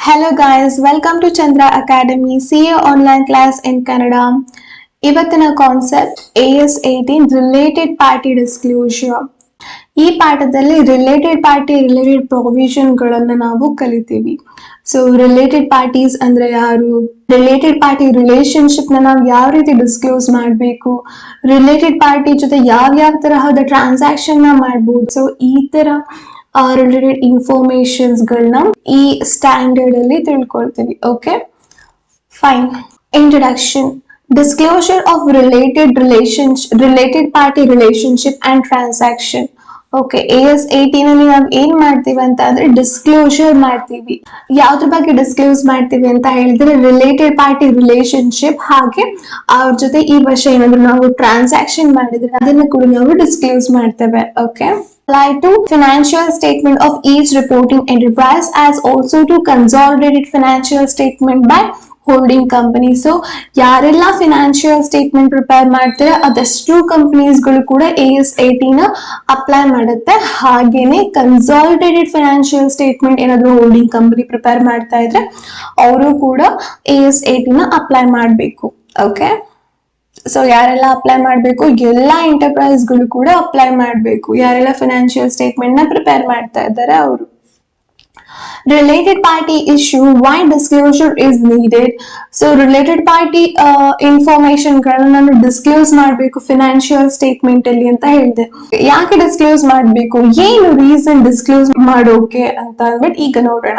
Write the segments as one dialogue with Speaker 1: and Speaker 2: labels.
Speaker 1: Hello guys, welcome to Chandra Academy CA online class in Kannada. ಇವತ್ತಿನ concept AS18 related party ಡಿಸ್ಕ್ಲೋಶರ್. ಈ ಪಾಠದಲ್ಲಿ related party related ಪ್ರೊವಿಷನ್ಗಳನ್ನು ನಾವು ಕಲಿತೀವಿ. So related parties ಅಂದ್ರೆ ಯಾರು, ರಿಲೇಟೆಡ್ ಪಾರ್ಟಿ ರಿಲೇಶನ್ಶಿಪ್ ನ ನಾವು ಯಾವ ರೀತಿ ಡಿಸ್ಕ್ಲೋಸ್ ಮಾಡಬೇಕು, ರಿಲೇಟೆಡ್ ಪಾರ್ಟಿ ಜೊತೆ ಯಾವ ತರಹದ ಟ್ರಾನ್ಸಾಕ್ಷನ್ ನ ಮಾಡಬಹುದು. ಸೊ ಈ ತರ ರಿಲೇಟೆಡ್ ಇನ್ಫಾರ್ಮೇಶನ್ಸ್ ಗಳನ್ನ ಈ ಸ್ಟ್ಯಾಂಡರ್ಡ್ ಅಲ್ಲಿ ತಿಳ್ಕೊಳ್ತೀವಿ. Okay fine. Introduction. Disclosure of related party relationship and transaction. Okay, AS18 ಅಲ್ಲಿ ನಾವು ಏನ್ ಮಾಡ್ತೀವಿ ಅಂತ ಅಂದ್ರೆ ಡಿಸ್ಕ್ಲೋಶರ್ ಮಾಡ್ತೀವಿ. ಯಾವ್ದ್ರ ಬಗ್ಗೆ ಡಿಸ್ಕ್ಲೋಸ್ ಮಾಡ್ತೀವಿ ಅಂತ ಹೇಳಿದ್ರೆ ರಿಲೇಟೆಡ್ ಪಾರ್ಟಿ ರಿಲೇಶನ್ಶಿಪ್, ಹಾಗೆ ಅವ್ರ ಜೊತೆ ಈ ವರ್ಷ ಏನಾದ್ರು ನಾವು ಟ್ರಾನ್ಸಾಕ್ಷನ್ ಮಾಡಿದ್ರೆ ಅದನ್ನ ಕೂಡ ನಾವು ಡಿಸ್ಕ್ಲೋಸ್ ಮಾಡ್ತೇವೆ. Okay, apply to financial statement of each reporting enterprise as also to consolidated financial statement by holding company. So ಯಾರೆಲ್ಲ ಫಿನಾನ್ಷಿಯಲ್ ಸ್ಟೇಟ್ಮೆಂಟ್ ಪ್ರಿಪೇರ್ ಮಾಡ್ತಾರೆ ಅದಷ್ಟು ಕಂಪನೀಸ್ಗಳು ಕೂಡ AS18 ಅಪ್ಲೈ ಮಾಡುತ್ತೆ. ಹಾಗೇನೆ ಕನ್ಸಾಲಿಡೇಟೆಡ್ ಫಿನಾನ್ಷಿಯಲ್ ಸ್ಟೇಟ್ಮೆಂಟ್ ಏನಾದ್ರು ಹೋಲ್ಡಿಂಗ್ ಕಂಪನಿ ಪ್ರಿಪೇರ್ ಮಾಡ್ತಾ ಇದ್ರೆ ಅವರು ಕೂಡ AS18 ಅಪ್ಲೈ ಮಾಡಬೇಕು. ಓಕೆ, ಸೊ ಯಾರೆಲ್ಲ ಅಪ್ಲೈ ಮಾಡಬೇಕು, ಎಲ್ಲಾ ಎಂಟರ್ಪ್ರೈಸ್ಗಳು ಕೂಡ ಅಪ್ಲೈ ಮಾಡಬೇಕು, ಯಾರೆಲ್ಲ ಫಿನಾನ್ಷಿಯಲ್ ಸ್ಟೇಟ್ಮೆಂಟ್ ನ ಪ್ರಿಪೇರ್ ಮಾಡ್ತಾ ಇದ್ದಾರೆ ಅವರು. Related party issue, why disclosure is needed. So related party information ಗಳನ್ನ ನಾನು ಡಿಸ್ಕ್ಲೋಸ್ ಮಾಡಬೇಕು ಫಿನಾನ್ಷಿಯಲ್ ಸ್ಟೇಟ್ಮೆಂಟ್ ಅಲ್ಲಿ ಅಂತ ಹೇಳಿದೆ. ಯಾಕೆ ಡಿಸ್ಕ್ಲೋಸ್ ಮಾಡಬೇಕು, ಏನು ರೀಸನ್ ಡಿಸ್ಕ್ಲೋಸ್ ಮಾಡೋಕೆ ಅಂತ ಅಂದ್ಬಿಟ್ಟು ಈಗ ನೋಡೋಣ.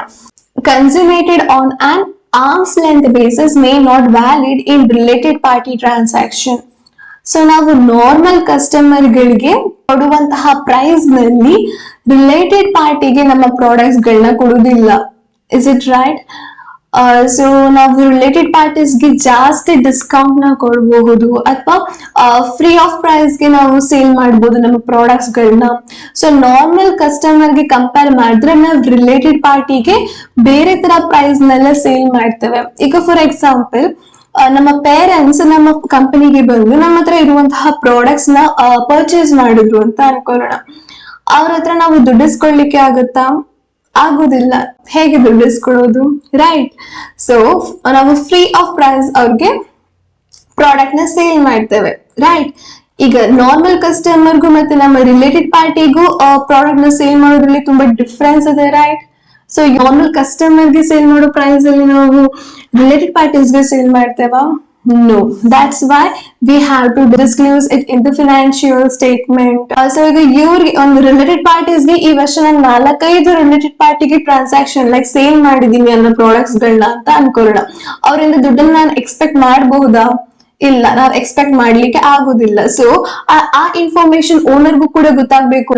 Speaker 1: Consummated on an arm's length basis may not valid in related party transaction. So ನಾವು ನಾರ್ಮಲ್ ಕಸ್ಟಮರ್ ಗಳಿಗೆ ಕೊಡುವಂತಹ ಪ್ರೈಸ್ ನಲ್ಲಿ ರಿಲೇಟೆಡ್ ಪಾರ್ಟಿಗೆ ನಮ್ಮ ಪ್ರಾಡಕ್ಟ್ಸ್ ಗಳನ್ನ ಕೊಡುವುದಿಲ್ಲ. Is it right? ಸೊ ನಾವು ರಿಲೇಟೆಡ್ ಪಾರ್ಟೀಸ್ಗೆ ಜಾಸ್ತಿ ಡಿಸ್ಕೌಂಟ್ ನ ಕೊಡಬಹುದು ಅಥವಾ ಫ್ರೀ ಆಫ್ ಪ್ರೈಸ್ ಗೆ ನಾವು ಸೇಲ್ ಮಾಡಬಹುದು ನಮ್ಮ ಪ್ರಾಡಕ್ಟ್ಸ್ ಗಳನ್ನ. ಸೊ ನಾರ್ಮಲ್ ಕಸ್ಟಮರ್ ಗೆ ಕಂಪೇರ್ ಮಾಡಿದ್ರೆ ನಾವು ರಿಲೇಟೆಡ್ ಪಾರ್ಟಿಗೆ ಬೇರೆ ತರ ಪ್ರೈಸ್ ನೆಲ್ಲ ಸೇಲ್ ಮಾಡ್ತೇವೆ. ಈಗ ಫಾರ್ ಎಕ್ಸಾಂಪಲ್, ನಮ್ಮ ಪೇರೆಂಟ್ಸ್ ನಮ್ಮ ಕಂಪನಿಗೆ ಬಂದು ನಮ್ಮ ಹತ್ರ ಇರುವಂತಹ ಪ್ರಾಡಕ್ಟ್ಸ್ ನ ಪರ್ಚೇಸ್ ಮಾಡಿದ್ರು ಅಂತ ಅನ್ಕೊಳ್ಳೋಣ. ಅವ್ರ ಹತ್ರ ನಾವು ದುಡ್ಡಿಸ್ಕೊಳ್ಲಿಕ್ಕೆ ಆಗುತ್ತಾ? ಆಗುದಿಲ್ಲ. ಹೇಗೆ ದುಡ್ಡಿಸ್ಕೊಳ್ಳೋದು, ರೈಟ್? ಸೊ ನಾವು ಫ್ರೀ ಆಫ್ ಪ್ರೈಸ್ ಅವ್ರಿಗೆ ಪ್ರಾಡಕ್ಟ್ ನ ಸೇಲ್ ಮಾಡ್ತೇವೆ, ರೈಟ್? ಈಗ ನಾರ್ಮಲ್ ಕಸ್ಟಮರ್ಗೂ ಮತ್ತೆ ನಮ್ಮ ರಿಲೇಟೆಡ್ ಪಾರ್ಟಿಗೂ ಪ್ರಾಡಕ್ಟ್ ನ ಸೇಲ್ ಮಾಡೋದ್ರಲ್ಲಿ ತುಂಬಾ ಡಿಫ್ರೆನ್ಸ್ ಇದೆ, ರೈಟ್? ಸೊ ನಾರ್ಮಲ್ ಕಸ್ಟಮರ್ ಗೆ ಸೇಲ್ ಮಾಡೋ ಪ್ರೈಸ್ ಅಲ್ಲಿ ನಾವು ರಿಲೇಟೆಡ್ ಪಾರ್ಟೀಸ್ ಗೆ sale ಮಾಡ್ತೇವಾ? No. That's why we have to disclose it in the financial statement. So ಈಗ ಇವ್ರಿಗೆ ಒಂದು ರಿಲೇಟೆಡ್ ಪಾರ್ಟೀಸ್ ಗೆ ಈ ವರ್ಷ ನಾನು 4-5 ರಿಲೇಟೆಡ್ ಪಾರ್ಟಿಗೆ ಟ್ರಾನ್ಸಾಕ್ಷನ್ ಲೈಕ್ ಸೇಲ್ ಮಾಡಿದೀನಿ ಅನ್ನೋ ಪ್ರಾಡಕ್ಟ್ಸ್ ಗಳನ್ನ ಅಂತ ಅನ್ಕೊಳ್ಳೋಣ. ಅವರಿಂದ ದುಡ್ಡನ್ನ ನಾನು ಎಕ್ಸ್ಪೆಕ್ಟ್ ಮಾಡಬಹುದಾ? ಇಲ್ಲ, ನಾವು ಎಕ್ಸ್ಪೆಕ್ಟ್ ಮಾಡ್ಲಿಕ್ಕೆ ಆಗುದಿಲ್ಲ. ಸೊ ಆ ಇನ್ಫಾರ್ಮೇಶನ್ ಓನರ್ಗೂ ಕೂಡ ಗೊತ್ತಾಗ್ಬೇಕು.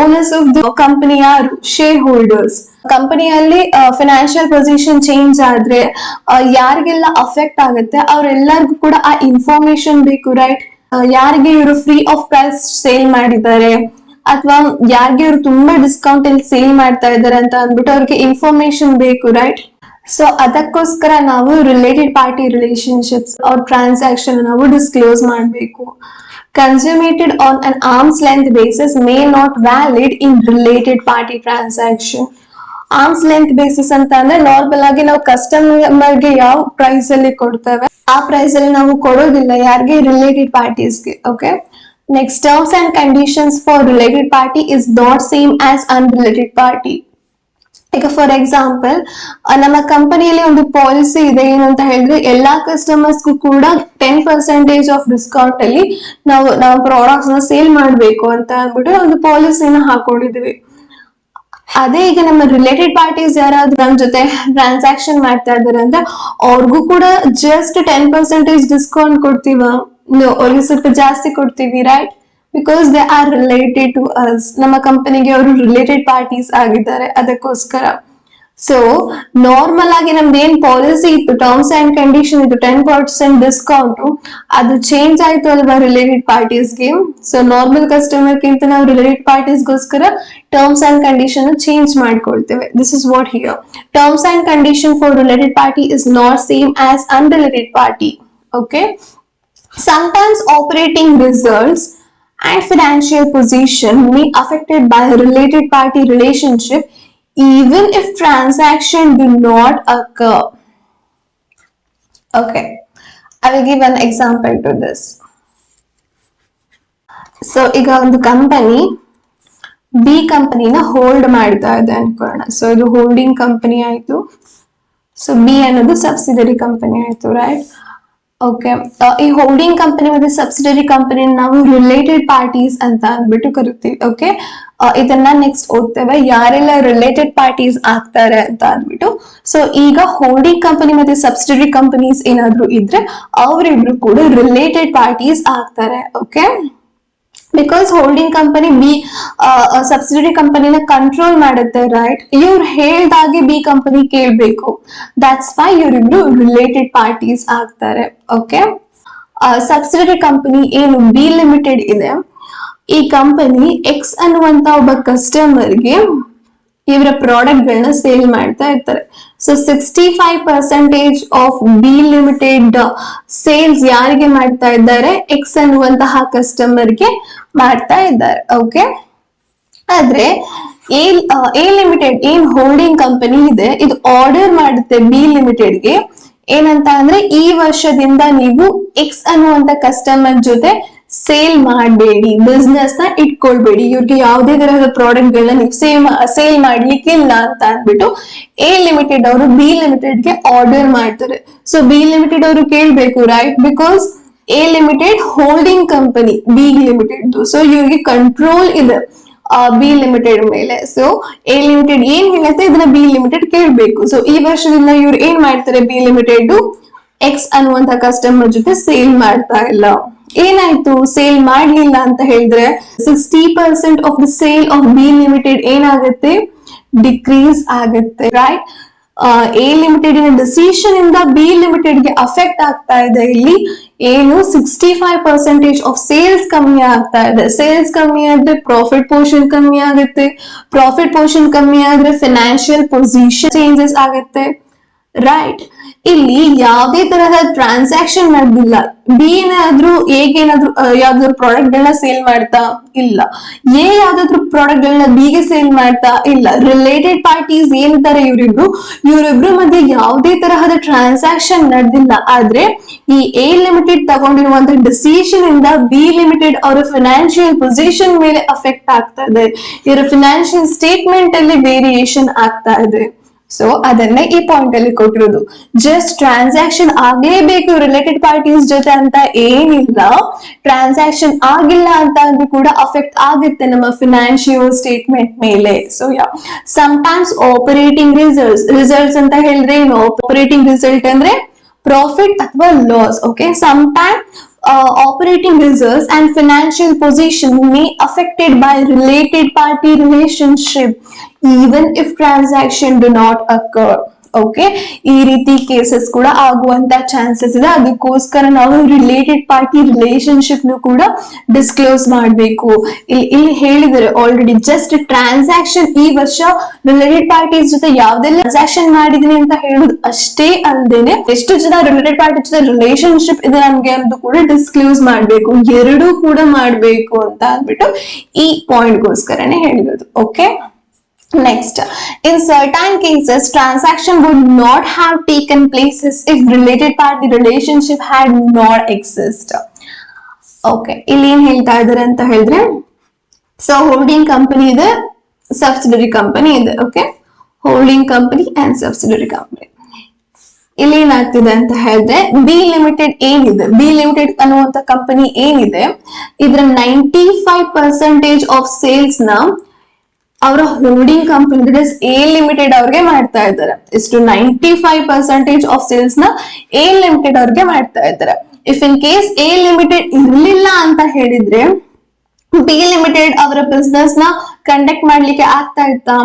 Speaker 1: ಓನರ್ಸ್ ಆಫ್ ದ ಕಂಪನಿ ಯಾರು? Share holders. ಕಂಪನಿಯಲ್ಲಿ ಫಿನಾನ್ಷಿಯಲ್ ಪೊಸಿಷನ್ ಚೇಂಜ್ ಆದ್ರೆ ಯಾರಿಗೆಲ್ಲ ಅಫೆಕ್ಟ್ ಆಗುತ್ತೆ ಅವ್ರೆಲ್ಲರಿಗೂ ಕೂಡ ಆ ಇನ್ಫಾರ್ಮೇಶನ್ ಬೇಕು, ರೈಟ್? ಯಾರಿಗೆ ಇವರು ಫ್ರೀ ಆಫ್ ಪ್ರೈಸ್ ಸೇಲ್ ಮಾಡಿದ್ದಾರೆ ಅಥವಾ ಯಾರಿಗೆ ಇವರು ತುಂಬಾ ಡಿಸ್ಕೌಂಟ್ ಅಲ್ಲಿ ಸೇಲ್ ಮಾಡ್ತಾ ಇದ್ದಾರೆ ಅಂತ ಅಂದ್ಬಿಟ್ಟು ಅವ್ರಿಗೆ ಇನ್ಫಾರ್ಮೇಶನ್ ಬೇಕು, ರೈಟ್? ಸೊ ಅದಕ್ಕೋಸ್ಕರ ನಾವು ರಿಲೇಟೆಡ್ ಪಾರ್ಟಿ ರಿಲೇಶನ್ಶಿಪ್ಸ್ ಅವ್ರ ಟ್ರಾನ್ಸಾಕ್ಷನ್ ನಾವು ಡಿಸ್ಕ್ಲೋಸ್ ಮಾಡಬೇಕು. Consummated on an arm's length basis may not valid in related party transaction. Arms length basis ಅಂತ ಅಂದ್ರೆ ನಾರ್ಮಲ್ ಆಗಿ ನಾವು ಕಸ್ಟಮರ್ ಗೆ ಯಾವ ಪ್ರೈಸ್ ಅಲ್ಲಿ ಕೊಡ್ತೇವೆ ಆ ಪ್ರೈಸ್ ಅಲ್ಲಿ ನಾವು ಕೊಡೋದಿಲ್ಲ ಯಾರಿಗೆ? ರಿಲೇಟೆಡ್ ಪಾರ್ಟೀಸ್ಗೆ. Okay, next, terms and conditions for related party is not same as unrelated party. ಈಗ ಫಾರ್ ಎಕ್ಸಾಂಪಲ್, ನಮ್ಮ ಕಂಪನಿಯಲ್ಲಿ ಒಂದು ಪಾಲಿಸಿ ಇದೆ, ಏನು ಅಂತ ಹೇಳಿದ್ರೆ ಎಲ್ಲಾ ಕಸ್ಟಮರ್ಸ್ಗೂ ಕೂಡ 10% ಆಫ್ ಡಿಸ್ಕೌಂಟ್ ಅಲ್ಲಿ ನಾವು ಪ್ರಾಡಕ್ಟ್ಸ್ ನ ಸೇಲ್ ಮಾಡ್ಬೇಕು ಅಂತ ಅಂದ್ಬಿಟ್ಟು ಒಂದು ಪಾಲಿಸಿನ ಹಾಕೊಂಡಿದೀವಿ. ಅದೇ ಈಗ ನಮ್ಮ ರಿಲೇಟೆಡ್ ಪಾರ್ಟೀಸ್ ಯಾರಾದ್ರೂ ನಮ್ಮ ಜೊತೆ ಟ್ರಾನ್ಸಾಕ್ಷನ್ ಮಾಡ್ತಾ ಇದಾರೆ ಅಂದ್ರೆ ಅವ್ರಿಗೂ ಕೂಡ ಜಸ್ಟ್ 10% ಡಿಸ್ಕೌಂಟ್ ಕೊಡ್ತೀವ? ಅವ್ರಿಗೆ ಸ್ವಲ್ಪ ಜಾಸ್ತಿ ಕೊಡ್ತೀವಿ, right? Because they are related to us. ನಮ್ಮ ಕಂಪನಿಗೆ ಅವರು ರಿಲೇಟೆಡ್ ಪಾರ್ಟೀಸ್ ಆಗಿದ್ದಾರೆ, ಅದಕ್ಕೋಸ್ಕರ. ಸೊ ನಾರ್ಮಲ್ ಆಗಿ ನಮ್ದು ಏನ್ ಪಾಲಿಸಿ ಇತ್ತು, ಟರ್ಮ್ಸ್ ಅಂಡ್ ಕಂಡೀಷನ್ ಇತ್ತು 10% ಡಿಸ್ಕೌಂಟ್, ಅದು ಚೇಂಜ್ ಆಯ್ತು ಅಲ್ವಾ ರಿಲೇಟೆಡ್ ಪಾರ್ಟೀಸ್ಗೆ. ಸೊ ನಾರ್ಮಲ್ ಕಸ್ಟಮರ್ ಗಿಂತ ನಾವು ರಿಲೇಟೆಡ್ ಪಾರ್ಟೀಸ್ಗೋಸ್ಕರ ಟರ್ಮ್ಸ್ ಅಂಡ್ ಕಂಡೀಷನ್ ಚೇಂಜ್ ಮಾಡ್ಕೊಳ್ತೇವೆ. This is what here. Terms and condition for related party is not same as unrelated party. Okay, sometimes operating results and financial position may affected by a related party relationship even if transaction do not occur. Okay, I will give an example to this. So ಈಗ ಒಂದು company B ಕಂಪನಿನ hold ಮಾಡ್ತಾ ಇದೆ ಅನ್ಕೊಳ್ಳೋಣ. So ಇದು holding company ಆಯ್ತು. So B ಅನ್ನೋದು subsidiary company ಆಯ್ತು, right? Okay, ಈ ಹೋಲ್ಡಿಂಗ್ ಕಂಪನಿ ಮತ್ತೆ ಸಬ್ಸಿಡರಿ ಕಂಪನಿ ನಾವು ರಿಲೇಟೆಡ್ ಪಾರ್ಟೀಸ್ ಅಂತ ಅಂದ್ಬಿಟ್ಟು ಕರಿತೀವಿ. ಓಕೆ, ಇದನ್ನ ನೆಕ್ಸ್ಟ್ ಓದ್ತೇವೆ, ಯಾರೆಲ್ಲ ರಿಲೇಟೆಡ್ ಪಾರ್ಟೀಸ್ ಆಗ್ತಾರೆ ಅಂತ ಅಂದ್ಬಿಟ್ಟು. ಸೊ ಈಗ ಹೋಲ್ಡಿಂಗ್ ಕಂಪನಿ ಮತ್ತೆ ಸಬ್ಸಿಡರಿ ಕಂಪನೀಸ್ ಏನಾದ್ರು ಇದ್ರೆ ಅವರಿಬ್ರು ಕೂಡ ರಿಲೇಟೆಡ್ ಪಾರ್ಟೀಸ್ ಆಗ್ತಾರೆ. Okay, because holding company B subsidiary ಕಂಪನಿನ ಕಂಟ್ರೋಲ್ ಮಾಡುತ್ತೆ, ರೈಟ್? ಇವ್ರು ಹೇಳ್ದಾಗೆ ಬಿ ಕಂಪನಿ ಕೇಳ್ಬೇಕು. ದಟ್ಸ್ ವೈ ಇವರಿಬ್ರು ರಿಲೇಟೆಡ್ ಪಾರ್ಟೀಸ್ ಆಗ್ತಾರೆ. ಓಕೆ, ಸಬ್ಸಿಡರಿ ಕಂಪನಿ ಏನು ಬಿ ಲಿಮಿಟೆಡ್ ಇದೆ, ಈ ಕಂಪನಿ ಎಕ್ಸ್ ಅನ್ನುವಂತ ಒಬ್ಬ ಕಸ್ಟಮರ್ಗೆ ಇವರ ಪ್ರಾಡಕ್ಟ್ ಗಳನ್ನ ಸೇಲ್ ಮಾಡ್ತಾ ಇರ್ತಾರೆ. So 65% of B limited sales ಯಾರಿಗೆ ಮಾಡ್ತಾ ಇದ್ದಾರೆ? ಎಕ್ಸ್ ಅನ್ನುವಂತಹ ಕಸ್ಟಮರ್ಗೆ ಮಾಡ್ತಾ ಇದ್ದಾರೆ. ಓಕೆ, ಆದ್ರೆ ಎ ಲಿಮಿಟೆಡ್ ಏನ್ ಹೋಲ್ಡಿಂಗ್ ಕಂಪನಿ ಇದೆ, ಇದು ಆರ್ಡರ್ ಮಾಡುತ್ತೆ ಬಿ ಲಿಮಿಟೆಡ್ಗೆ ಏನಂತ ಅಂದ್ರೆ, ಈ ವರ್ಷದಿಂದ ನೀವು ಎಕ್ಸ್ ಅನ್ನುವಂತ ಕಸ್ಟಮರ್ ಜೊತೆ ಸೇಲ್ ಮಾಡಬೇಡಿ, ಬಿಸ್ನೆಸ್ ನ ಇಟ್ಕೊಳ್ಬೇಡಿ, ಇವ್ರಿಗೆ ಯಾವುದೇ ತರಹದ ಪ್ರಾಡಕ್ಟ್ ಗಳನ್ನ ನೀವು ಸೇಲ್ ಮಾಡ್ಲಿಕ್ಕೆ ಇಲ್ಲ ಅಂತ ಅಂದ್ಬಿಟ್ಟು ಎ ಲಿಮಿಟೆಡ್ ಅವರು ಬಿ ಲಿಮಿಟೆಡ್ ಗೆ ಆರ್ಡರ್ ಮಾಡ್ತಾರೆ. ಸೊ ಬಿ ಲಿಮಿಟೆಡ್ ಅವರು ಕೇಳ್ಬೇಕು, right? Because A limited holding company B limited, so ಇವ್ರಿಗೆ ಕಂಟ್ರೋಲ್ ಇದೆ ಬಿ ಲಿಮಿಟೆಡ್ ಮೇಲೆ. ಸೊ ಎ ಲಿಮಿಟೆಡ್ ಏನ್ ಹೇಳುತ್ತೆ ಇದನ್ನ ಬಿ ಲಿಮಿಟೆಡ್ ಕೇಳ್ಬೇಕು. ಸೊ ಈ ವರ್ಷದಿಂದ ಇವ್ರು ಏನ್ ಮಾಡ್ತಾರೆ, ಬಿ ಲಿಮಿಟೆಡ್ ಎಕ್ಸ್ ಅನ್ನುವಂತ ಕಸ್ಟಮರ್ ಜೊತೆ ಸೇಲ್ ಮಾಡ್ತಾ ಇಲ್ಲ. ಏನಾಯ್ತು, ಸೇಲ್ ಮಾಡ್ಲಿಲ್ಲ ಅಂತ ಹೇಳಿದ್ರೆ 60% of the sale of B limited ಏನಾಗುತ್ತೆ, ಡಿಕ್ರೀಸ್ ಆಗುತ್ತೆ, ರೈಟ್? ಎ ಲಿಮಿಟೆಡ್ ಡಿಸಿಷನ್ ಇಂದ ಬಿ ಲಿಮಿಟೆಡ್ ಗೆ ಅಫೆಕ್ಟ್ ಆಗ್ತಾ ಇದೆ. ಇಲ್ಲಿ ಏನು 65% ಆಫ್ ಸೇಲ್ಸ್ ಕಮ್ಮಿ ಆಗ್ತಾ ಇದೆ. ಸೇಲ್ಸ್ ಕಮ್ಮಿ ಆದ್ರೆ ಪ್ರಾಫಿಟ್ ಪೋರ್ಷನ್ ಕಮ್ಮಿ ಆಗುತ್ತೆ, ಪ್ರಾಫಿಟ್ ಪೋರ್ಷನ್ ಕಮ್ಮಿ ಆದ್ರೆ ಫಿನಾನ್ಷಿಯಲ್ ಪೊಸಿಷನ್ ಚೇಂಜಸ್ ಆಗುತ್ತೆ, ರೈಟ್? ಇಲ್ಲಿ ಯಾವುದೇ ತರಹದ ಟ್ರಾನ್ಸಾಕ್ಷನ್ ನಡೆದಿಲ್ಲ. ಬಿ ಏನಾದ್ರು ಏನಾದ್ರು ಯಾವ್ದಾದ್ರು ಪ್ರಾಡಕ್ಟ್ ಗಳನ್ನ ಸೇಲ್ ಮಾಡ್ತಾ ಇಲ್ಲ, ಎ ಯಾವ್ದಾದ್ರು ಪ್ರಾಡಕ್ಟ್ ಗಳನ್ನ ಬಿಗೆ ಸೇಲ್ ಮಾಡ್ತಾ ಇಲ್ಲ. ರಿಲೇಟೆಡ್ ಪಾರ್ಟೀಸ್ ಏನಿದ್ದಾರೆ ಇವರಿಬ್ರು ಮಧ್ಯೆ ಯಾವುದೇ ತರಹದ ಟ್ರಾನ್ಸಾಕ್ಷನ್ ನಡೆದಿಲ್ಲ. ಆದ್ರೆ ಈ ಎ ಲಿಮಿಟೆಡ್ ತಗೊಂಡಿರುವಂತ ಡಿಸಿಷನ್ ಇಂದ ಬಿ ಲಿಮಿಟೆಡ್ ಅವರ ಫಿನಾನ್ಷಿಯಲ್ ಪೊಸಿಷನ್ ಮೇಲೆ ಅಫೆಕ್ಟ್ ಆಗ್ತಾ ಇದೆ, ಇವರ ಫಿನಾನ್ಷಿಯಲ್ ಸ್ಟೇಟ್ಮೆಂಟ್ ಅಲ್ಲಿ ವೇರಿಯೇಷನ್ ಆಗ್ತಾ ಇದೆ. ಸೊ ಅದನ್ನ ಈ ಪಾಯಿಂಟ್ ಅಲ್ಲಿ ಕೊಟ್ಟಿರೋದು. ಜಸ್ಟ್ ಟ್ರಾನ್ಸಾಕ್ಷನ್ ಆಗಲೇಬೇಕು ರಿಲೇಟೆಡ್ ಪಾರ್ಟೀಸ್ ಜೊತೆ ಅಂತ ಏನಿಲ್ಲ, ಟ್ರಾನ್ಸಾಕ್ಷನ್ ಆಗಿಲ್ಲ ಅಂತ ಅಂದ್ರೂ ಕೂಡ ಅಫೆಕ್ಟ್ ಆಗುತ್ತೆ ನಮ್ಮ ಫಿನಾನ್ಷಿಯಲ್ ಸ್ಟೇಟ್ಮೆಂಟ್ ಮೇಲೆ. So sometimes operating results ಅಂತ ಹೇಳಿದ್ರೆ ಏನು, ಆಪರೇಟಿಂಗ್ ರಿಸಲ್ಟ್ ಅಂದ್ರೆ ಪ್ರಾಫಿಟ್ ಅಥವಾ loss. Okay, some time operating results and financial position may affected by related party relationship even if transaction do not occur. Okay, ಈ ರೀತಿ cases ಕೂಡ ಆಗುವಂತ chances ಇದೆ. ಅದಕ್ಕೋಸ್ಕರ ನಾವು ರಿಲೇಟೆಡ್ ಪಾರ್ಟಿ ರಿಲೇಶನ್ಶಿಪ್ ನು ಕೂಡ ಡಿಸ್ಕ್ಲೋಸ್ ಮಾಡಬೇಕು. ಇಲ್ಲಿ ಹೇಳಿದರೆ ಆಲ್ರೆಡಿ ಜಸ್ಟ್ ಟ್ರಾನ್ಸಾಕ್ಷನ್ ಈ ವರ್ಷ ರಿಲೇಟೆಡ್ ಪಾರ್ಟೀಸ್ ಜೊತೆ ಯಾವ್ದೆಲ್ಲ ಟ್ರಾನ್ಸಾಕ್ಷನ್ ಮಾಡಿದೀನಿ ಅಂತ ಹೇಳುದು ಅಷ್ಟೇ ಅಲ್ದೇನೆ ಎಷ್ಟು ಜನ ರಿಲೇಟೆಡ್ ಪಾರ್ಟಿ ಜೊತೆ ರಿಲೇಶನ್ಶಿಪ್ ಇದೆ ನಮ್ಗೆ ಅನ್ನೋದು ಕೂಡ ಡಿಸ್ಕ್ಲೋಸ್ ಮಾಡ್ಬೇಕು, ಎರಡೂ ಕೂಡ ಮಾಡ್ಬೇಕು ಅಂತ ಅಂದ್ಬಿಟ್ಟು ಈ ಪಾಯಿಂಟ್ ಗೋಸ್ಕರನೇ ಹೇಳಿರೋದು. Okay, next, in certain cases transaction would not have taken places if related party relationship had not exist. Okay, ಇಲ್ಲಿ ಏನ್ ಹೇಳ್ತಾ ಇದಾರೆ ಅಂತ ಹೇಳಿದ್ರೆ, ಸೊ ಹೋಲ್ಡಿಂಗ್ ಕಂಪನಿ ಇದೆ, ಸಬ್ಸಿಡರಿ ಕಂಪನಿ ಇದೆ. Okay, holding company and subsidiary company. ಇಲ್ಲಿ ಏನಾಗ್ತಿದೆ ಅಂತ ಹೇಳಿದ್ರೆ, ಬಿ ಲಿಮಿಟೆಡ್ ಏನಿದೆ, ಬಿ ಲಿಮಿಟೆಡ್ ಅನ್ನುವಂತ ಕಂಪನಿ ಏನಿದೆ, ಇದ್ರ 95% ಆಫ್ ಸೇಲ್ಸ್ ನ ಅವರ ಹೋಲ್ಡಿಂಗ್ ಕಂಪನಿ ಎ ಲಿಮಿಟೆಡ್ ಅವ್ರಿಗೆ ಮಾಡ್ತಾ ಇದ್ದಾರೆ. ಇಷ್ಟು 95% ಆಫ್ ಸೇಲ್ಸ್ ನ ಎ ಲಿಮಿಟೆಡ್ ಅವ್ರಿಗೆ ಮಾಡ್ತಾ ಇದ್ದಾರೆ. If in case A limited ಇರ್ಲಿಲ್ಲ ಅಂತ ಹೇಳಿದ್ರೆ ಬಿ ಲಿಮಿಟೆಡ್ ಅವರ ಬಿಸ್ನೆಸ್ ನ ಕಂಡಕ್ಟ್ ಮಾಡ್ಲಿಕ್ಕೆ ಆಗ್ತಾ ಇತ್ತಾ,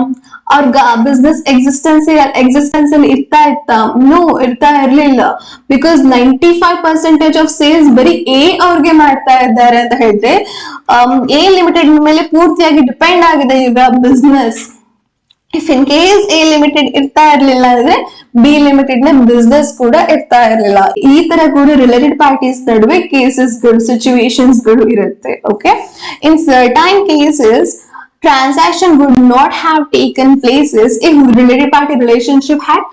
Speaker 1: ಅವ್ರ ಬಿಸ್ನೆಸ್ ಎಕ್ಸಿಸ್ಟೆನ್ಸ್ ಅಲ್ಲಿ ಇರ್ತಾ ಇರ್ಲಿಲ್ಲ. ಬಿಕಾಸ್ 95% ಆಫ್ ಸೇಲ್ಸ್ ಬರೀ ಎ ಅವ್ರಿಗೆ ಮಾಡ್ತಾ ಇದ್ದಾರೆ ಅಂತ ಹೇಳಿದ್ರೆ ಎ ಲಿಮಿಟೆಡ್ ಮೇಲೆ ಪೂರ್ತಿಯಾಗಿ ಡಿಪೆಂಡ್ ಆಗಿದೆ ಈಗ business. If in case A limited ಇರ್ತಾ ಇರ್ಲಿಲ್ಲ ಅಂದ್ರೆ ಬಿ ಲಿಮಿಟೆಡ್ ನ ಬಿಸ್ನೆಸ್ ಕೂಡ ಇರ್ತಾ ಇರ್ಲಿಲ್ಲ. ಈ ತರ ಕೂಡ ರಿಲೇಟೆಡ್ ಪಾರ್ಟೀಸ್ ನಡುವೆ ಕೇಸಸ್ ಗಳು ಸಿಚುವೇಶನ್ಸ್ ಗಳು ಇರುತ್ತೆ. Okay, in certain cases transaction would not have taken places if related party relationship had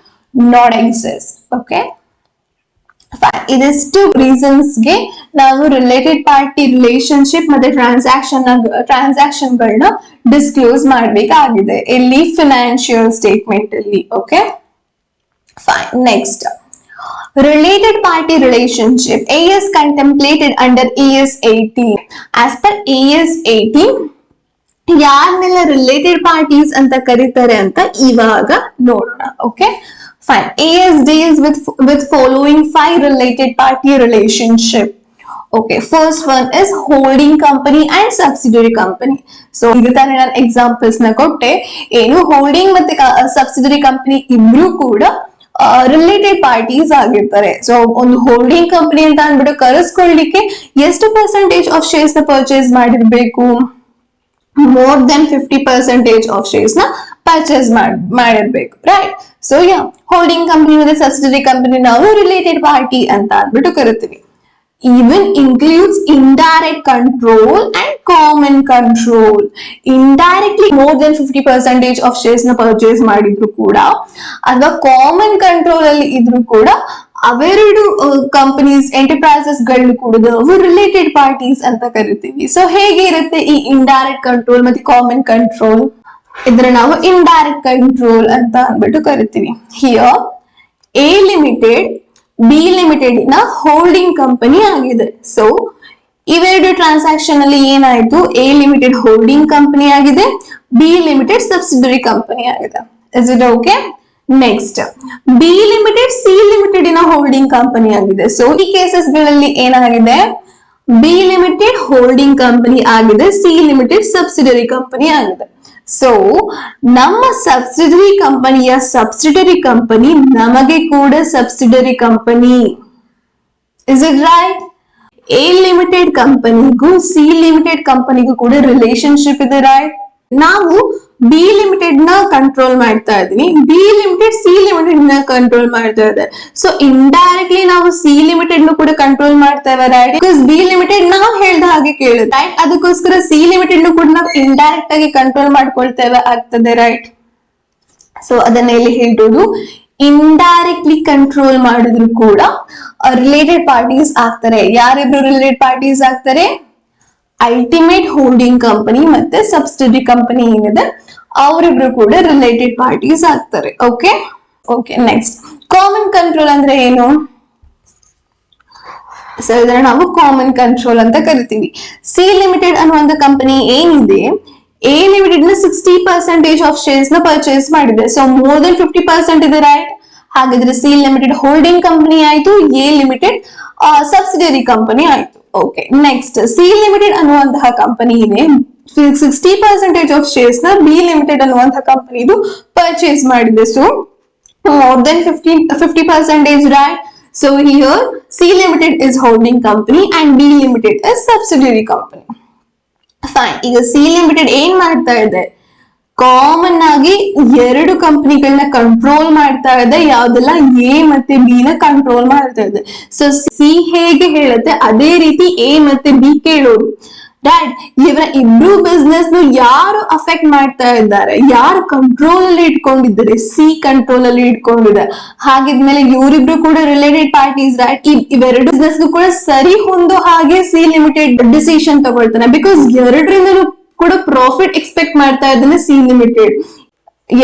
Speaker 1: not exist. Okay, ಇದಿಷ್ಟು ರೀಸನ್ಸ್ ಗೆ ನಾವು ರಿಲೇಟೆಡ್ ಪಾರ್ಟಿ ರಿಲೇಶನ್ಶಿಪ್ ಮತ್ತೆ ಟ್ರಾನ್ಸಾಕ್ಷನ್ ಗಳನ್ನ ಡಿಸ್ಕ್ಲೋಸ್ ಮಾಡಬೇಕಾಗಿದೆ ಇಲ್ಲಿ ಫಿನಾನ್ಷಿಯಲ್ ಸ್ಟೇಟ್ಮೆಂಟ್ ಅಲ್ಲಿ. Okay fine. Next, related party relationship is contemplated under AS 18. As per AS 18, ಯಾರನ್ನೆಲ್ಲ related parties ಅಂತ ಕರೀತಾರೆ ಅಂತ ಇವಾಗ ನೋಡೋಣ. Okay fine. AS deals with following 5 related party relationship. Okay, first one is holding company and subsidiary company. So ಈಗ ತಾನೇ ನಾನು examples ನ ಕೊಟ್ಟೆ. ಏನು ಹೋಲ್ಡಿಂಗ್ ಮತ್ತೆ ಸಬ್ಸಿಡರಿ ಕಂಪನಿ ಇಬ್ರು ಕೂಡ ರಿಲೇಟೆಡ್ ಪಾರ್ಟೀಸ್ ಆಗಿರ್ತಾರೆ. ಸೊ ಒಂದು ಹೋಲ್ಡಿಂಗ್ ಕಂಪನಿ ಅಂತ ಅಂದ್ಬಿಟ್ಟು ಕರೆಸ್ಕೊಳ್ಳಿಕ್ಕೆ ಎಷ್ಟು ಪರ್ಸೆಂಟೇಜ್ ಆಫ್ ಶೇರ್ಸ್ ನ ಪರ್ಚೇಸ್ ಮಾಡಿರ್ಬೇಕು? ಮೋರ್ ದೆನ್ 50% ಆಫ್ ಶೇರ್ಸ್ ನ ಪರ್ಚೇಸ್ ಮಾಡಿರ್ಬೇಕು, right? So yeah, holding company ಮತ್ತೆ ಸಬ್ಸಿಡರಿ ಕಂಪನಿ ನಾವು ರಿಲೇಟೆಡ್ ಪಾರ್ಟಿ ಅಂತ ಅಂದ್ಬಿಟ್ಟು ಕರಿತೀವಿ. Even includes indirect control and common control. Indirectly more than 50% of shares na purchase ಮಾಡಿದ್ರು ಕೂಡ ಅಥವಾ ಕಾಮನ್ ಕಂಟ್ರೋಲ್ ಅಲ್ಲಿ ಇದ್ರು ಕೂಡ ಅವೆರಡು ಕಂಪನೀಸ್ ಎಂಟರ್ಪ್ರೈಸಸ್ ಗಳು ಕೂಡ ನಾವು ರಿಲೇಟೆಡ್ ಪಾರ್ಟೀಸ್ ಅಂತ ಕರಿತೀವಿ. ಸೊ ಹೇಗೆ ಇರುತ್ತೆ ಈ ಇಂಡೈರೆಕ್ಟ್ ಕಂಟ್ರೋಲ್ ಮತ್ತೆ ಕಾಮನ್ ಕಂಟ್ರೋಲ್? ಇದ್ರ ನಾವು ಇಂಡೈರೆಕ್ಟ್ ಕಂಟ್ರೋಲ್ ಅಂತ ಅಂದ್ಬಿಟ್ಟು ಕರಿತೀವಿ. Here A limited B limited ನ ಹೋಲ್ಡಿಂಗ್ ಕಂಪನಿ ಆಗಿದೆ. ಸೊ ಇವೆರಡು ಟ್ರಾನ್ಸಾಕ್ಷನ್ ಅಲ್ಲಿ ಏನಾಯ್ತು? ಎ ಲಿಮಿಟೆಡ್ ಹೋಲ್ಡಿಂಗ್ ಕಂಪನಿ ಆಗಿದೆ, ಬಿ ಲಿಮಿಟೆಡ್ ಸಬ್ಸಿಡರಿ ಕಂಪನಿ ಆಗಿದೆ. Is it okay? Next, B limited C limited ನ ಹೋಲ್ಡಿಂಗ್ ಕಂಪನಿ ಆಗಿದೆ. ಸೊ ಈ ಕೇಸಸ್ ಗಳಲ್ಲಿ ಏನಾಗಿದೆ? ಬಿ ಲಿಮಿಟೆಡ್ ಹೋಲ್ಡಿಂಗ್ ಕಂಪನಿ ಆಗಿದೆ, ಸಿ ಲಿಮಿಟೆಡ್ ಸಬ್ಸಿಡರಿ ಕಂಪನಿ ಆಗಿದೆ. ಸೊ ನಮ್ಮ ಸಬ್ಸಿಡರಿ ಕಂಪನಿಯ ಸಬ್ಸಿಡರಿ ಕಂಪನಿ ನಮಗೆ ಕೂಡ subsidiary company. Is it right? A limited ಕಂಪನಿಗೂ ಸಿ ಲಿಮಿಟೆಡ್ ಕಂಪನಿಗೂ ಕೂಡ ರಿಲೇಶನ್ಶಿಪ್ ಇದೆ, ರೈಟ್? ನಾವು ಬಿ ಲಿಮಿಟೆಡ್ ನ ಕಂಟ್ರೋಲ್ ಮಾಡ್ತಾ ಇದೀನಿ, ಬಿ ಲಿಮಿಟೆಡ್ ಸಿ ಲಿಮಿಟೆಡ್ ನ ಕಂಟ್ರೋಲ್ ಮಾಡ್ತಾ ಇದೆ. ಸೊ ಇಂಡೈರೆಕ್ಟ್ಲಿ ನಾವು ಸಿ ಲಿಮಿಟೆಡ್ ನು ಕೂಡ ಕಂಟ್ರೋಲ್ ಮಾಡ್ತೇವೆ, ರೈಟ್? ಬಿಕಾಸ್ ಬಿ ಲಿಮಿಟೆಡ್ ನಾವು ಹೇಳ್ದ ಹಾಗೆ ಕೇಳುತ್ತೆ, ರೈಟ್? ಅದಕ್ಕೋಸ್ಕರ ಸಿ ಲಿಮಿಟೆಡ್ ನು ಕೂಡ ನಾವು ಇಂಡೈರೆಕ್ಟ್ ಆಗಿ ಕಂಟ್ರೋಲ್ ಮಾಡ್ಕೊಳ್ತೇವೆ ಆಗ್ತದೆ, ರೈಟ್? ಸೊ ಅದನ್ನ ಇಲ್ಲಿ ಹೇಳ್ಬೋದು, ಇಂಡೈರೆಕ್ಟ್ಲಿ ಕಂಟ್ರೋಲ್ ಮಾಡಿದ್ರು ಕೂಡ ರಿಲೇಟೆಡ್ ಪಾರ್ಟೀಸ್ ಆಗ್ತಾರೆ. ಯಾರಿಬ್ರು ರಿಲೇಟೆಡ್ ಪಾರ್ಟೀಸ್ ಆಗ್ತಾರೆ? ಅಲ್ಟಿಮೇಟ್ ಹೋಲ್ಡಿಂಗ್ ಕಂಪನಿ ಮತ್ತೆ ಸಬ್ಸಿಡರಿ ಕಂಪನಿ ಏನಿದೆ ಅವರಿಬ್ರು ಕೂಡ ರಿಲೇಟೆಡ್ ಪಾರ್ಟೀಸ್ ಆಗ್ತಾರೆ. Okay okay. Next, common control ಅಂದ್ರೆ ಏನು? ಸೊ ಇದನ್ನ ನಾವು ಕಾಮನ್ ಕಂಟ್ರೋಲ್ ಅಂತ ಕರಿತೀವಿ. ಸಿ ಲಿಮಿಟೆಡ್ ಅನ್ನುವಂತ ಕಂಪನಿ ಏನಿದೆ, ಎ ಲಿಮಿಟೆಡ್ ನ 60% ಆಫ್ ಶೇರ್ಸ್ ನ ಪರ್ಚೇಸ್ ಮಾಡಿದೆ. ಸೊ ಮೋರ್ ದೆನ್ 50% ಇದೆ, ರೈಟ್? ಹಾಗಾದ್ರೆ ಸಿ ಲಿಮಿಟೆಡ್ ಹೋಲ್ಡಿಂಗ್ ಕಂಪನಿ ಆಯ್ತು, ಎ ಲಿಮಿಟೆಡ್ ಸಬ್ಸಿಡರಿ ಕಂಪನಿ ಆಯ್ತು. ಓಕೆ. ನೆಕ್ಸ್ಟ್, ಸಿ ಲಿಮಿಟೆಡ್ ಅನ್ನುವಂತಹ ಕಂಪನಿ ಇದೆ, 60% ಆಫ್ ಶೇರ್ಸ್ ನ ಬಿ ಲಿಮಿಟೆಡ್ ಅನ್ನುವಂತಹ ಕಂಪನಿ ಇದು ಪರ್ಚೇಸ್ ಮಾಡಿದೆ. So more than 50%, right? So here C limited is holding company and B limited is subsidiary company. Fine. ಈಗ C limited ಏನ್ ಮಾಡ್ತಾ ಇದೆ? ಕಾಮನ್ ಆಗಿ ಎರಡು ಕಂಪನಿಗಳನ್ನ ಕಂಟ್ರೋಲ್ ಮಾಡ್ತಾ ಇದೆ. ಯಾವ್ದೆಲ್ಲ? ಎ ಮತ್ತೆ ಬಿ ನ ಕಂಟ್ರೋಲ್ ಮಾಡ್ತಾ ಇದೆ. ಸೊ ಸಿ ಹೇಗೆ ಹೇಳುತ್ತೆ ಅದೇ ರೀತಿ ಎ ಮತ್ತೆ ಬಿ ಕೇಳೋದು, ರೈಟ್? ಇವರ ಇಬ್ರು ಬಿಸ್ನೆಸ್ ಯಾರು ಅಫೆಕ್ಟ್ ಮಾಡ್ತಾ ಇದ್ದಾರೆ, ಯಾರು ಕಂಟ್ರೋಲ್ ಅಲ್ಲಿ ಇಟ್ಕೊಂಡಿದ್ದಾರೆ? ಸಿ ಕಂಟ್ರೋಲ್ ಅಲ್ಲಿ ಇಟ್ಕೊಂಡಿದೆ. ಹಾಗಿದ್ಮೇಲೆ ಇವರಿಬ್ರು ಕೂಡ ರಿಲೇಟೆಡ್ ಪಾರ್ಟೀಸ್, ರೈಟ್? ಇವೆರಡು ಬಿಸ್ನೆಸ್ ಕೂಡ ಸರಿ ಹೊಂದೋ ಹಾಗೆ ಸಿ ಲಿಮಿಟೆಡ್ ಡಿಸಿಷನ್ ತಗೊಳ್ತಾನೆ. ಬಿಕಾಸ್ ಎರಡರಿಂದಲೂ ಕೂಡ ಪ್ರಾಫಿಟ್ ಎಕ್ಸ್ಪೆಕ್ಟ್ ಮಾಡ್ತಾ ಇದ್ದಾನೆ ಸಿ ಲಿಮಿಟೆಡ್.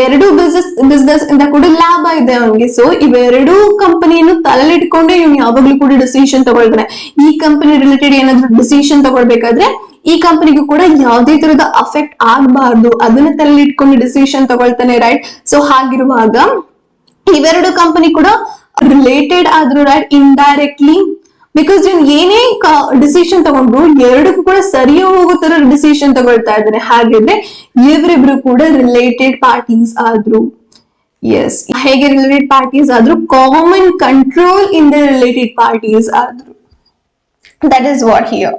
Speaker 1: ಎರಡು ಬಿಸ್ನೆಸ್ ಇಂದ ಕೂಡ ಲಾಭ ಇದೆ ಅವನಿಗೆ. ಸೊ ಇವೆರಡು ಕಂಪನಿಯನ್ನು ತಲೆಲಿಟ್ಕೊಂಡೆ ಇವ್ನು ಯಾವಾಗ್ಲೂ ಕೂಡ ಡಿಸಿಷನ್ ತಗೊಳ್ತಾನೆ. ಈ ಕಂಪನಿ ರಿಲೇಟೆಡ್ ಏನಾದ್ರು ಡಿಸಿಷನ್ ತಗೊಳ್ಬೇಕಾದ್ರೆ ಈ ಕಂಪನಿಗೂ ಕೂಡ ಯಾವುದೇ ತರದ ಅಫೆಕ್ಟ್ ಆಗಬಾರ್ದು, ಅದನ್ನ ತಲೆಲಿಟ್ಕೊಂಡು ಡಿಸಿಷನ್ ತಗೊಳ್ತಾನೆ, ರೈಟ್? ಸೊ ಹಾಗಿರುವಾಗ ಇವೆರಡು ಕಂಪನಿ ಕೂಡ ರಿಲೇಟೆಡ್ ಆದ್ರು, ರೈಟ್? ಇಂಡೈರೆಕ್ಟ್ಲಿ, ಬಿಕಾಸ್ ನೀವು ಏನೇ ಡಿಸಿಷನ್ ತಗೊಂಡ್ರು ಎರಡಕ್ಕೂ ಕೂಡ ಸರಿ ಹೋಗೋ ತರ ಡಿಸಿಷನ್ ತಗೊಳ್ತಾ ಇದ್ದಾರೆ. ಹಾಗಿದ್ರೆ ಇವರಿಬ್ರು ಕೂಡ ರಿಲೇಟೆಡ್ ಪಾರ್ಟೀಸ್ ಆದ್ರು. ಎಸ್, ಹೇಗೆ ರಿಲೇಟೆಡ್ ಪಾರ್ಟೀಸ್ ಆದ್ರು? Common control in the related parties ಆದ್ರು. That is what here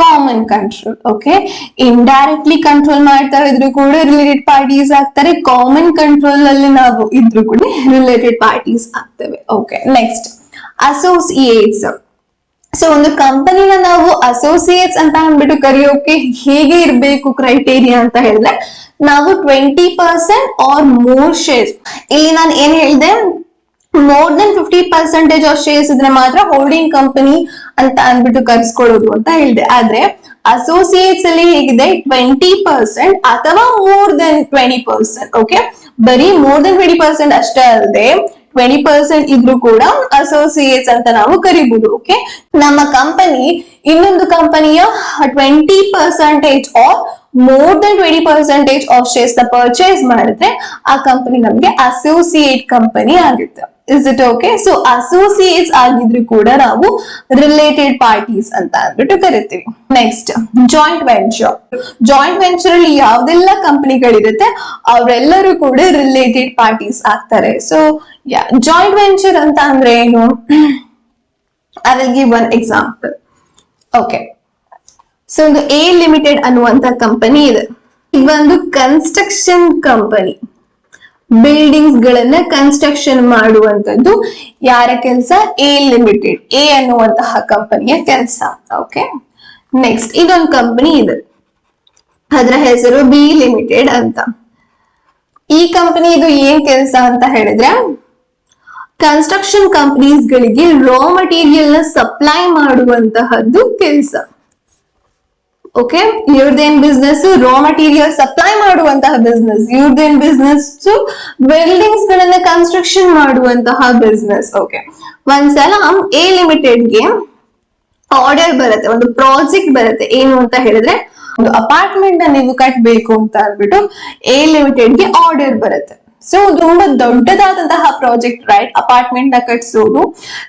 Speaker 1: common control. Okay, indirectly control ಮಾಡ್ತಾ ಇದ್ರು ಕೂಡ ರಿಲೇಟೆಡ್ ಪಾರ್ಟೀಸ್ ಆಗ್ತಾರೆ, ಕಾಮನ್ ಕಂಟ್ರೋಲ್ ಅಲ್ಲಿ ನಾವು ಇದ್ರು ಕೂಡ ರಿಲೇಟೆಡ್ ಪಾರ್ಟೀಸ್ ಆಗ್ತವೆ. ಓಕೆ. Next, associates. ಸೊ ಒಂದು ಕಂಪನಿನ ನಾವು ಅಸೋಸಿಯೇಟ್ಸ್ ಅಂತ ಅಂದ್ಬಿಟ್ಟು ಕರೆಯೋಕೆ ಹೇಗೆ ಇರಬೇಕು ಕ್ರೈಟೇರಿಯಾ ಅಂತ ಹೇಳಿದ್ರೆ, ನಾವು 20% ಆರ್ ಮೋರ್ ಶೇರ್ಸ್, ಇಲ್ಲಿ ನಾನು ಏನ್ ಹೇಳಿದೆ, ಮೋರ್ ದೆನ್ 50% ಆಫ್ ಶೇರ್ಸ್ ಇದ್ರೆ ಮಾತ್ರ ಹೋಲ್ಡಿಂಗ್ ಕಂಪನಿ ಅಂತ ಅಂದ್ಬಿಟ್ಟು ಕರ್ಸ್ಕೊಳ್ಳೋದು ಅಂತ ಹೇಳಿದೆ. ಆದ್ರೆ ಅಸೋಸಿಯೇಟ್ಸ್ ಅಲ್ಲಿ ಹೇಗಿದೆ, 20% ಅಥವಾ ಮೋರ್ ದೆನ್ 20%. ಓಕೆ, ಬರೀ ಮೋರ್ ದೆನ್ 20% ಅಷ್ಟೇ ಅಲ್ಲದೆ 20% ಇದ್ರೂ ಕೂಡ ಅಸೋಸಿಯೇಟ್ಸ್ ಅಂತ ನಾವು ಕರಿಬಹುದು. ಓಕೆ, ನಮ್ಮ ಕಂಪನಿ ಇನ್ನೊಂದು ಕಂಪನಿಯ 20% or more than 20% of shares ನ ಪರ್ಚೇಸ್ ಮಾಡಿದ್ರೆ ಆ ಕಂಪನಿ ನಮ್ಗೆ ಅಸೋಸಿಯೇಟ್ ಕಂಪನಿ ಆಗುತ್ತೆ. Is it okay? So associates ಆಗಿದ್ರು ಕೂಡ ನಾವು ರಿಲೇಟೆಡ್ ಪಾರ್ಟೀಸ್ ಅಂತ ಅಂದ್ಬಿಟ್ಟು ಕರಿತೀವಿ. Next, joint venture. Joint venture ಅಲ್ಲಿ ಯಾವ್ದೆಲ್ಲ ಕಂಪನಿಗಳಿರುತ್ತೆ ಅವರೆಲ್ಲರೂ ಕೂಡ ರಿಲೇಟೆಡ್ ಪಾರ್ಟೀಸ್ ಆಗ್ತಾರೆ. ಸೊ ಜಾಯಿಂಟ್ ವೆಂಚರ್ ಅಂತ ಅಂದ್ರೆ ಏನು? I will give one example. Okay, so ಒಂದು ಎ ಲಿಮಿಟೆಡ್ ಅನ್ನುವಂತ ಕಂಪನಿ ಇದೆ. ಇದೊಂದು ಕನ್ಸ್ಟ್ರಕ್ಷನ್ ಕಂಪನಿ, ಬಿಲ್ಡಿಂಗ್ಸ್ ಗಳನ್ನ ಕನ್ಸ್ಟ್ರಕ್ಷನ್ ಮಾಡುವಂತದ್ದು ಯಾರ ಕೆಲಸ? ಎ ಲಿಮಿಟೆಡ್, ಎ ಅನ್ನುವಂತಹ ಕಂಪನಿಯ ಕೆಲಸ. ಓಕೆ, ನೆಕ್ಸ್ಟ್ ಇದೊಂದು ಕಂಪನಿ ಇದೆ, ಅದರ ಹೆಸರು ಬಿ ಲಿಮಿಟೆಡ್ ಅಂತ. ಈ ಕಂಪನಿ ಇದು ಏನ್ ಕೆಲಸ ಅಂತ ಹೇಳಿದ್ರೆ, ಕನ್ಸ್ಟ್ರಕ್ಷನ್ ಕಂಪನೀಸ್ ಗಳಿಗೆ ರಾ ಮಟೀರಿಯಲ್ ನ ಸಪ್ಲೈ ಮಾಡುವಂತಹದ್ದು ಕೆಲಸ. ಓಕೆ, ಇವ್ರದೇನ್ ಬಿಸ್ನೆಸ್? ರಾ ಮಟೀರಿಯಲ್ ಸಪ್ಲೈ ಮಾಡುವಂತಹ ಬಿಸ್ನೆಸ್. ಇವ್ರದೇನ್ ಬಿಸ್ನೆಸ್? ಬಿಲ್ಡಿಂಗ್ಸ್ ಗಳನ್ನ ಕನ್ಸ್ಟ್ರಕ್ಷನ್ ಮಾಡುವಂತಹ ಬಿಸ್ನೆಸ್. ಓಕೆ, ಒಂದ್ಸಲ ಎ ಲಿಮಿಟೆಡ್ಗೆ ಆರ್ಡರ್ ಬರುತ್ತೆ, ಒಂದು ಪ್ರಾಜೆಕ್ಟ್ ಬರುತ್ತೆ. ಏನು ಅಂತ ಹೇಳಿದ್ರೆ, ಒಂದು ಅಪಾರ್ಟ್ಮೆಂಟ್ ನ ನೀವು ಕಟ್ಬೇಕು ಅಂತ ಅಂದ್ಬಿಟ್ಟು ಎ ಲಿಮಿಟೆಡ್ಗೆ ಆರ್ಡರ್ ಬರುತ್ತೆ. ಸೊ ತುಂಬಾ ದೊಡ್ಡದಾದಂತಹ ಪ್ರಾಜೆಕ್ಟ್, ರೈಟ್? ಅಪಾರ್ಟ್ಮೆಂಟ್ ನ ಕಟ್ಸೋದು.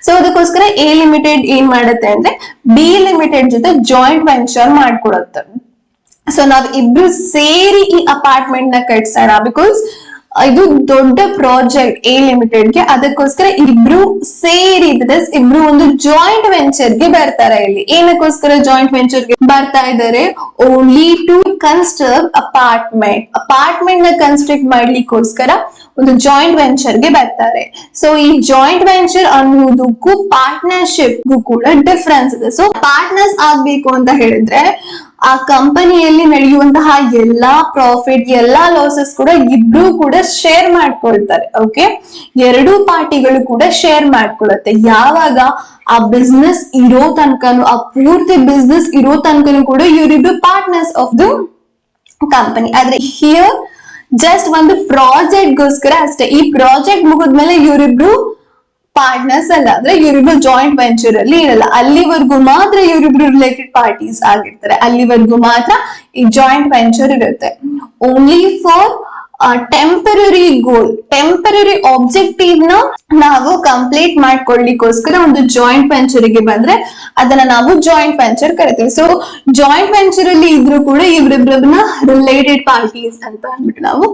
Speaker 1: ಸೊ ಅದಕ್ಕೋಸ್ಕರ ಎ ಲಿಮಿಟೆಡ್ ಏನ್ ಮಾಡುತ್ತೆ ಅಂದ್ರೆ ಬಿ ಲಿಮಿಟೆಡ್ ಜೊತೆ ಜಾಯಿಂಟ್ ವೆಂಚರ್ ಮಾಡ್ಕೊಡುತ್ತೆ. ಸೊ ನಾವ್ ಇಬ್ರು ಸೇರಿ ಈ ಅಪಾರ್ಟ್ಮೆಂಟ್ ನ ಕಟ್ಸೋಣ, ಬಿಕಾಸ್ ಇದು ದೊಡ್ಡ ಪ್ರಾಜೆಕ್ಟ್ ಎ ಲಿಮಿಟೆಡ್ಗೆ. ಅದಕ್ಕೋಸ್ಕರ ಇಬ್ರು ಸೇರಿ ಇಬ್ರು ಒಂದು ಜಾಯಿಂಟ್ ವೆಂಚರ್ ಗೆ ಬರ್ತಾರೆ. ಇಲ್ಲಿ ಏನಕ್ಕೋಸ್ಕರ ಜಾಯಿಂಟ್ ವೆಂಚರ್ ಗೆ ಬರ್ತಾ ಇದ್ದಾರೆ? ಓನ್ಲಿ ಟು ಕನ್ಸ್ಟ್ರಕ್ಟ್ ಅಪಾರ್ಟ್ಮೆಂಟ್ ನ ಕನ್ಸ್ಟ್ರಕ್ಟ್ ಮಾಡ್ಲಿಕ್ಕೋಸ್ಕರ ಒಂದು ಜಾಯಿಂಟ್ ವೆಂಚರ್ ಗೆ ಬರ್ತಾರೆ. ಸೊ ಈ ಜಾಯಿಂಟ್ ವೆಂಚರ್ ಅನ್ನೋದಕ್ಕೂ ಪಾರ್ಟ್ನರ್ಶಿಪ್ ಕೂಡ ಡಿಫ್ರೆನ್ಸ್ ಇದೆ. ಸೊ ಪಾರ್ಟ್ನರ್ಸ್ ಆಗ್ಬೇಕು ಅಂತ ಹೇಳಿದ್ರೆ ಆ ಕಂಪನಿಯಲ್ಲಿ ನಡೆಯುವಂತಹ ಎಲ್ಲಾ ಪ್ರಾಫಿಟ್, ಎಲ್ಲಾ ಲಾಸಸ್ ಕೂಡ ಇಬ್ರು ಕೂಡ ಶೇರ್ ಮಾಡ್ಕೊಳ್ತಾರೆ. ಓಕೆ, ಎರಡೂ ಪಾರ್ಟಿಗಳು ಕೂಡ ಶೇರ್ ಮಾಡ್ಕೊಳ್ಳುತ್ತೆ. ಯಾವಾಗ ಆ ಬಿಸ್ನೆಸ್ ಇರೋ ತನಕನು, ಆ ಪೂರ್ತಿ ಬಿಸ್ನೆಸ್ ಇರೋ ತನಕನು ಕೂಡ ಇವರಿಬ್ರು ಪಾರ್ಟ್ನರ್ಸ್ ಆಫ್ ದ ಕಂಪನಿ. ಆದ್ರೆ ಹಿಯರ್ ಜಸ್ಟ್ ಒಂದು ಪ್ರಾಜೆಕ್ಟ್ ಗೋಸ್ಕರ ಅಷ್ಟೇ. ಈ ಪ್ರಾಜೆಕ್ಟ್ ಮುಗಿದ್ಮೇಲೆ ಇವರಿಬ್ರು ಪಾರ್ಟ್ನರ್ಸ್ ಅಲ್ಲ, ಅಂದ್ರೆ ಇವರಿಬ್ರು ಜಾಯಿಂಟ್ ವೆಂಚರ್ ಅಲ್ಲಿ ಇರಲ್ಲ. ಅಲ್ಲಿವರೆಗೂ ಮಾತ್ರ ಇವರಿಬ್ರು ರಿಲೇಟೆಡ್ ಪಾರ್ಟೀಸ್ ಆಗಿರ್ತಾರೆ, ಅಲ್ಲಿವರೆಗೂ ಮಾತ್ರ ಈ ಜಾಯಿಂಟ್ ವೆಂಚರ್ ಇರುತ್ತೆ. Only for temporary goal, temporary objective ನ ನಾವು ಕಂಪ್ಲೀಟ್ ಮಾಡ್ಕೊಳ್ಳಿಕ್ಕೋಸ್ಕರ ಒಂದು ಜಾಯಿಂಟ್ ವೆಂಚರ್ ಗೆ ಬಂದ್ರೆ ಅದನ್ನ ನಾವು ಜಾಯಿಂಟ್ ವೆಂಚರ್ ಕರಿತೀವಿ. ಸೊ ಜಾಯಿಂಟ್ ವೆಂಚರ್ ಅಲ್ಲಿ ಇದ್ರು ಕೂಡ ಇವರಿಬ್ರನ್ನ ರಿಲೇಟೆಡ್ ಪಾರ್ಟೀಸ್ ಅಂತ ಅಂದ್ಬಿಟ್ಟು ನಾವು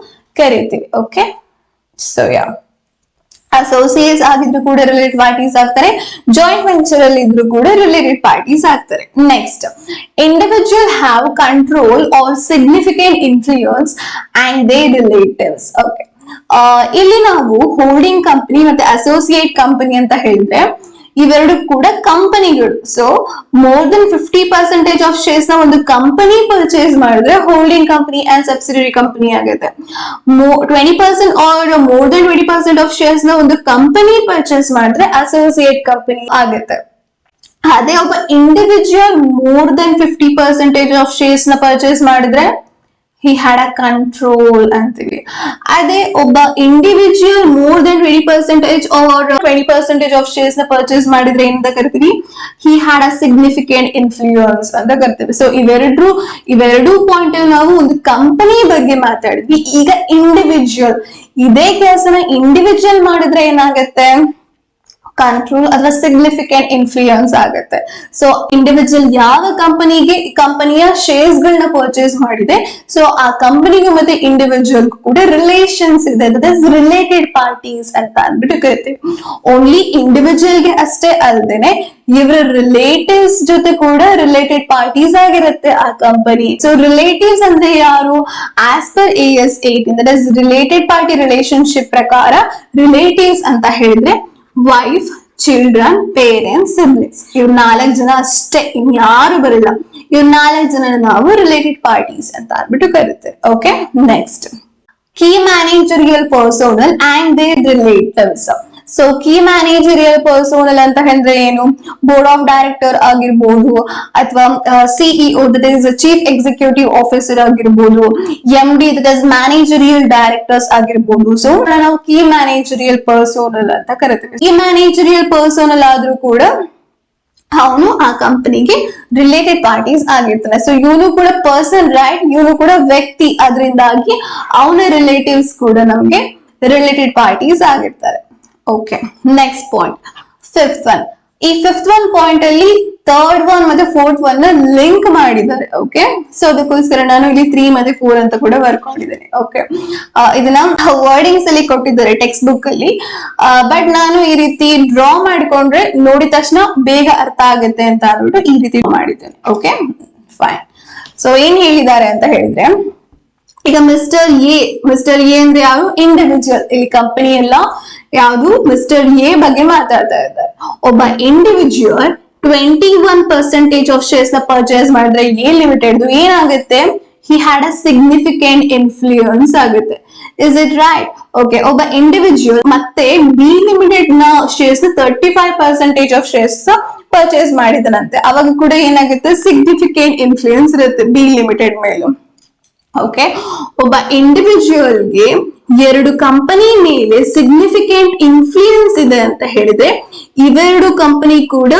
Speaker 1: ಕರಿತೀವಿ. ಓಕೆ, ಸೊ ಅಸೋಸಿಯೇಟ್ಸ್ ಆಗಿದ್ರು ಕೂಡ ರಿಲೇಟೆಡ್ ಪಾರ್ಟೀಸ್ ಆಗ್ತಾರೆ, ಜಾಯಿಂಟ್ ವೆಂಚರ್ ಅಲ್ಲಿ ಇದ್ರು ಕೂಡ ರಿಲೇಟೆಡ್ ಪಾರ್ಟೀಸ್ ಆಗ್ತಾರೆ. Next, individual have control or significant influence and they relatives. Okay, ಇಲ್ಲಿ ನಾವು ಹೋಲ್ಡಿಂಗ್ ಕಂಪನಿ ಮತ್ತೆ ಅಸೋಸಿಯೇಟ್ ಕಂಪನಿ ಅಂತ ಹೇಳಿದ್ರೆ ಇವೆರಡು ಕೂಡ ಕಂಪನಿಗಳು. So more than 50% of shares ನ ಒಂದು ಕಂಪನಿ ಪರ್ಚೇಸ್ ಮಾಡಿದ್ರೆ holding company and subsidiary company ಆಗುತ್ತೆ. 20% or more than 20% of shares ನ ಒಂದು ಕಂಪನಿ ಪರ್ಚೇಸ್ ಮಾಡಿದ್ರೆ ಅಸೋಸಿಯೇಟ್ ಕಂಪನಿ ಆಗುತ್ತೆ. ಅದೇ ಒಬ್ಬ individual more than 50% of shares ನ ಪರ್ಚೇಸ್ ಮಾಡಿದ್ರೆ he had a control ಅಂತೀವಿ. ಅದೇ ಒಬ್ಬ individual more than 20% or 20% of shares ನ ಪರ್ಚೇಸ್ ಮಾಡಿದ್ರೆ ಏನಂತ ಕರಿತೀವಿ? he had a significant influence ಅಂತ ಕರಿತೀವಿ. ಸೊ ಇವೆರಡು ಪಾಯಿಂಟ್ ಅಲ್ಲಿ ನಾವು ಒಂದು ಕಂಪನಿ ಬಗ್ಗೆ ಮಾತಾಡಿದ್ವಿ. ಈಗ ಇಂಡಿವಿಜುವಲ್, ಇದೇ ಕೆಲಸನ ಇಂಡಿವಿಜುವಲ್ ಮಾಡಿದ್ರೆ ಏನಾಗುತ್ತೆ? ಕಂಟ್ರೋಲ್ ಅಥವಾ ಸಿಗ್ನಿಫಿಕೆಂಟ್ ಇನ್ಫ್ಲೂಯೆನ್ಸ್ ಆಗುತ್ತೆ. ಸೊ ಇಂಡಿವಿಜುವಲ್ ಯಾವ ಕಂಪನಿಯ ಶೇರ್ಸ್ ಗಳನ್ನ ಪರ್ಚೇಸ್ ಮಾಡಿದೆ, ಸೊ ಆ ಕಂಪನಿಗೂ ಮತ್ತೆ ಇಂಡಿವಿಜುವಲ್ ಕೂಡ ರಿಲೇಷನ್ಸ್ ಇದೆ, ರಿಲೇಟೆಡ್ ಪಾರ್ಟೀಸ್ ಅಂತ ಅಂದ್ಬಿಟ್ಟು ಕರಿತೀವಿ. ಓನ್ಲಿ ಇಂಡಿವಿಜುವಲ್ ಗೆ ಅಷ್ಟೇ ಅಲ್ದೇನೆ ಇವರ ರಿಲೇಟಿವ್ಸ್ ಜೊತೆ ಕೂಡ ರಿಲೇಟೆಡ್ ಪಾರ್ಟೀಸ್ ಆಗಿರುತ್ತೆ ಆ ಕಂಪನಿ. ಸೊ ರಿಲೇಟಿವ್ಸ್ ಅಂದ್ರೆ ಯಾರು? As per AS 18 related party relationship ಪ್ರಕಾರ ರಿಲೇಟಿವ್ಸ್ ಅಂತ ಹೇಳಿದ್ರೆ ವೈಫ್, ಚಿಲ್ಡ್ರನ್, ಪೇರೆಂಟ್ಸ್, ಸಿಬ್ಲಿಂಗ್ಸ್. ಇವ್ರು 4 ಜನ ಅಷ್ಟೇ, ಇನ್ಯಾರು ಬರಲ್ಲ. ಇವ್ರು 4 ಜನ ನಾವು ರಿಲೇಟೆಡ್ ಪಾರ್ಟೀಸ್ ಅಂತ ಅಂದ್ಬಿಟ್ಟು ಕರಿತೇವೆ. Okay, next key managerial personnel and their relatives. So key managerial personnel ಅಂತ ಹೇಳಿದ್ರೆ ಏನು? ಬೋರ್ಡ್ ಆಫ್ ಡೈರೆಕ್ಟರ್ ಆಗಿರ್ಬೋದು, ಅಥವಾ CEO that is chief executive officer ಆಗಿರ್ಬೋದು, MD that is managerial directors ಆಗಿರ್ಬೋದು. ಸೊ ನಾವು ಕೀ ಮ್ಯಾನೇಜರಿಯಲ್ ಪರ್ಸೋನಲ್ ಅಂತ ಕರಿತೀವಿ. ಕೀ ಮ್ಯಾನೇಜರಿಯಲ್ ಪರ್ಸೋನಲ್ ಆದ್ರೂ ಕೂಡ ಅವನು ಆ ಕಂಪನಿಗೆ ರಿಲೇಟೆಡ್ ಪಾರ್ಟೀಸ್ ಆಗಿರ್ತಾನೆ. ಸೊ ಇವನು ಕೂಡ ಪರ್ಸನ್, ರೈಟ್? ಇವನು ಕೂಡ ವ್ಯಕ್ತಿ, ಅದರಿಂದಾಗಿ ಅವನ ರಿಲೇಟಿವ್ಸ್ ಕೂಡ ನಮ್ಗೆ ರಿಲೇಟೆಡ್ ಪಾರ್ಟೀಸ್ ಆಗಿರ್ತಾರೆ. Okay, next point, fifth one. ಈ ಫಿಫ್ತ್ ಒನ್ ಪಾಯಿಂಟ್ ಅಲ್ಲಿ ಥರ್ಡ್ ಒನ್ ಮತ್ತೆ ಫೋರ್ತ್ ಒನ್ ಲಿಂಕ್ ಮಾಡಿದ್ದಾರೆ. ಓಕೆ, ಸೊ ಅದಕ್ಕೋಸ್ಕರ ನಾನು ಇಲ್ಲಿ 3 ಮತ್ತೆ 4 ಅಂತ ಕೂಡ ಬರ್ಕೊಂಡಿದ್ದೇನೆ. ಓಕೆ, ಇದನ್ನ ವರ್ಡಿಂಗ್ಸ್ ಅಲ್ಲಿ ಕೊಟ್ಟಿದ್ದಾರೆ ಟೆಕ್ಸ್ಟ್ ಬುಕ್ ಅಲ್ಲಿ, ಬಟ್ ನಾನು ಈ ರೀತಿ ಡ್ರಾ ಮಾಡ್ಕೊಂಡ್ರೆ ನೋಡಿದ ತಕ್ಷಣ ಬೇಗ ಅರ್ಥ ಆಗುತ್ತೆ ಅಂತ ಅಂದ್ಬಿಟ್ಟು ಈ ರೀತಿ ಮಾಡಿದ್ದೇನೆ. Okay, fine. ಸೊ ಏನ್ ಹೇಳಿದ್ದಾರೆ ಅಂತ ಹೇಳಿದ್ರೆ, ಈಗ ಮಿಸ್ಟರ್ ಎ ಅಂದ್ರೆ ಯಾರು? ಇಂಡಿವಿಜುವಲ್. ಇಲ್ಲಿ ಕಂಪನಿ ಎಲ್ಲ ಯಾವುದು? ಮಿಸ್ಟರ್ ಎ ಬಗ್ಗೆ ಮಾತಾಡ್ತಾ ಇದ್ದಾರೆ. ಒಬ್ಬ ಇಂಡಿವಿಜುವಲ್ 21% ಆಫ್ ಶೇರ್ಸ್ ನ ಪರ್ಚೇಸ್ ಮಾಡಿದ್ರೆ ಎ ಲಿಮಿಟೆಡ್ ಏನಾಗುತ್ತೆ? He had a significant influence ಆಗುತ್ತೆ. Is it right? ಓಕೆ, ಒಬ್ಬ ಇಂಡಿವಿಜುವಲ್ ಮತ್ತೆ ಬಿ ಲಿಮಿಟೆಡ್ ನ ಶೇರ್ಸ್ 35% ಆಫ್ ಶೇರ್ಸ್ ಪರ್ಚೇಸ್ ಮಾಡಿದನಂತೆ. ಅವಾಗ ಕೂಡ ಏನಾಗುತ್ತೆ? ಸಿಗ್ನಿಫಿಕೆಂಟ್ ಇನ್ಫ್ಲೂಯೆನ್ಸ್ ಇರುತ್ತೆ ಬಿ ಲಿಮಿಟೆಡ್ ಮೇಲೂ. ಓಕೆ, ಒಬ್ಬ ಇಂಡಿವಿಜುವಲ್ಗೆ 2 ಕಂಪನಿ ಮೇಲೆ ಸಿಗ್ನಿಫಿಕೆಂಟ್ ಇನ್ಫ್ಲೂಯೆನ್ಸ್ ಇದೆ ಅಂತ ಹೇಳಿದ್ರೆ ಇವೆರಡು ಕಂಪನಿ ಕೂಡ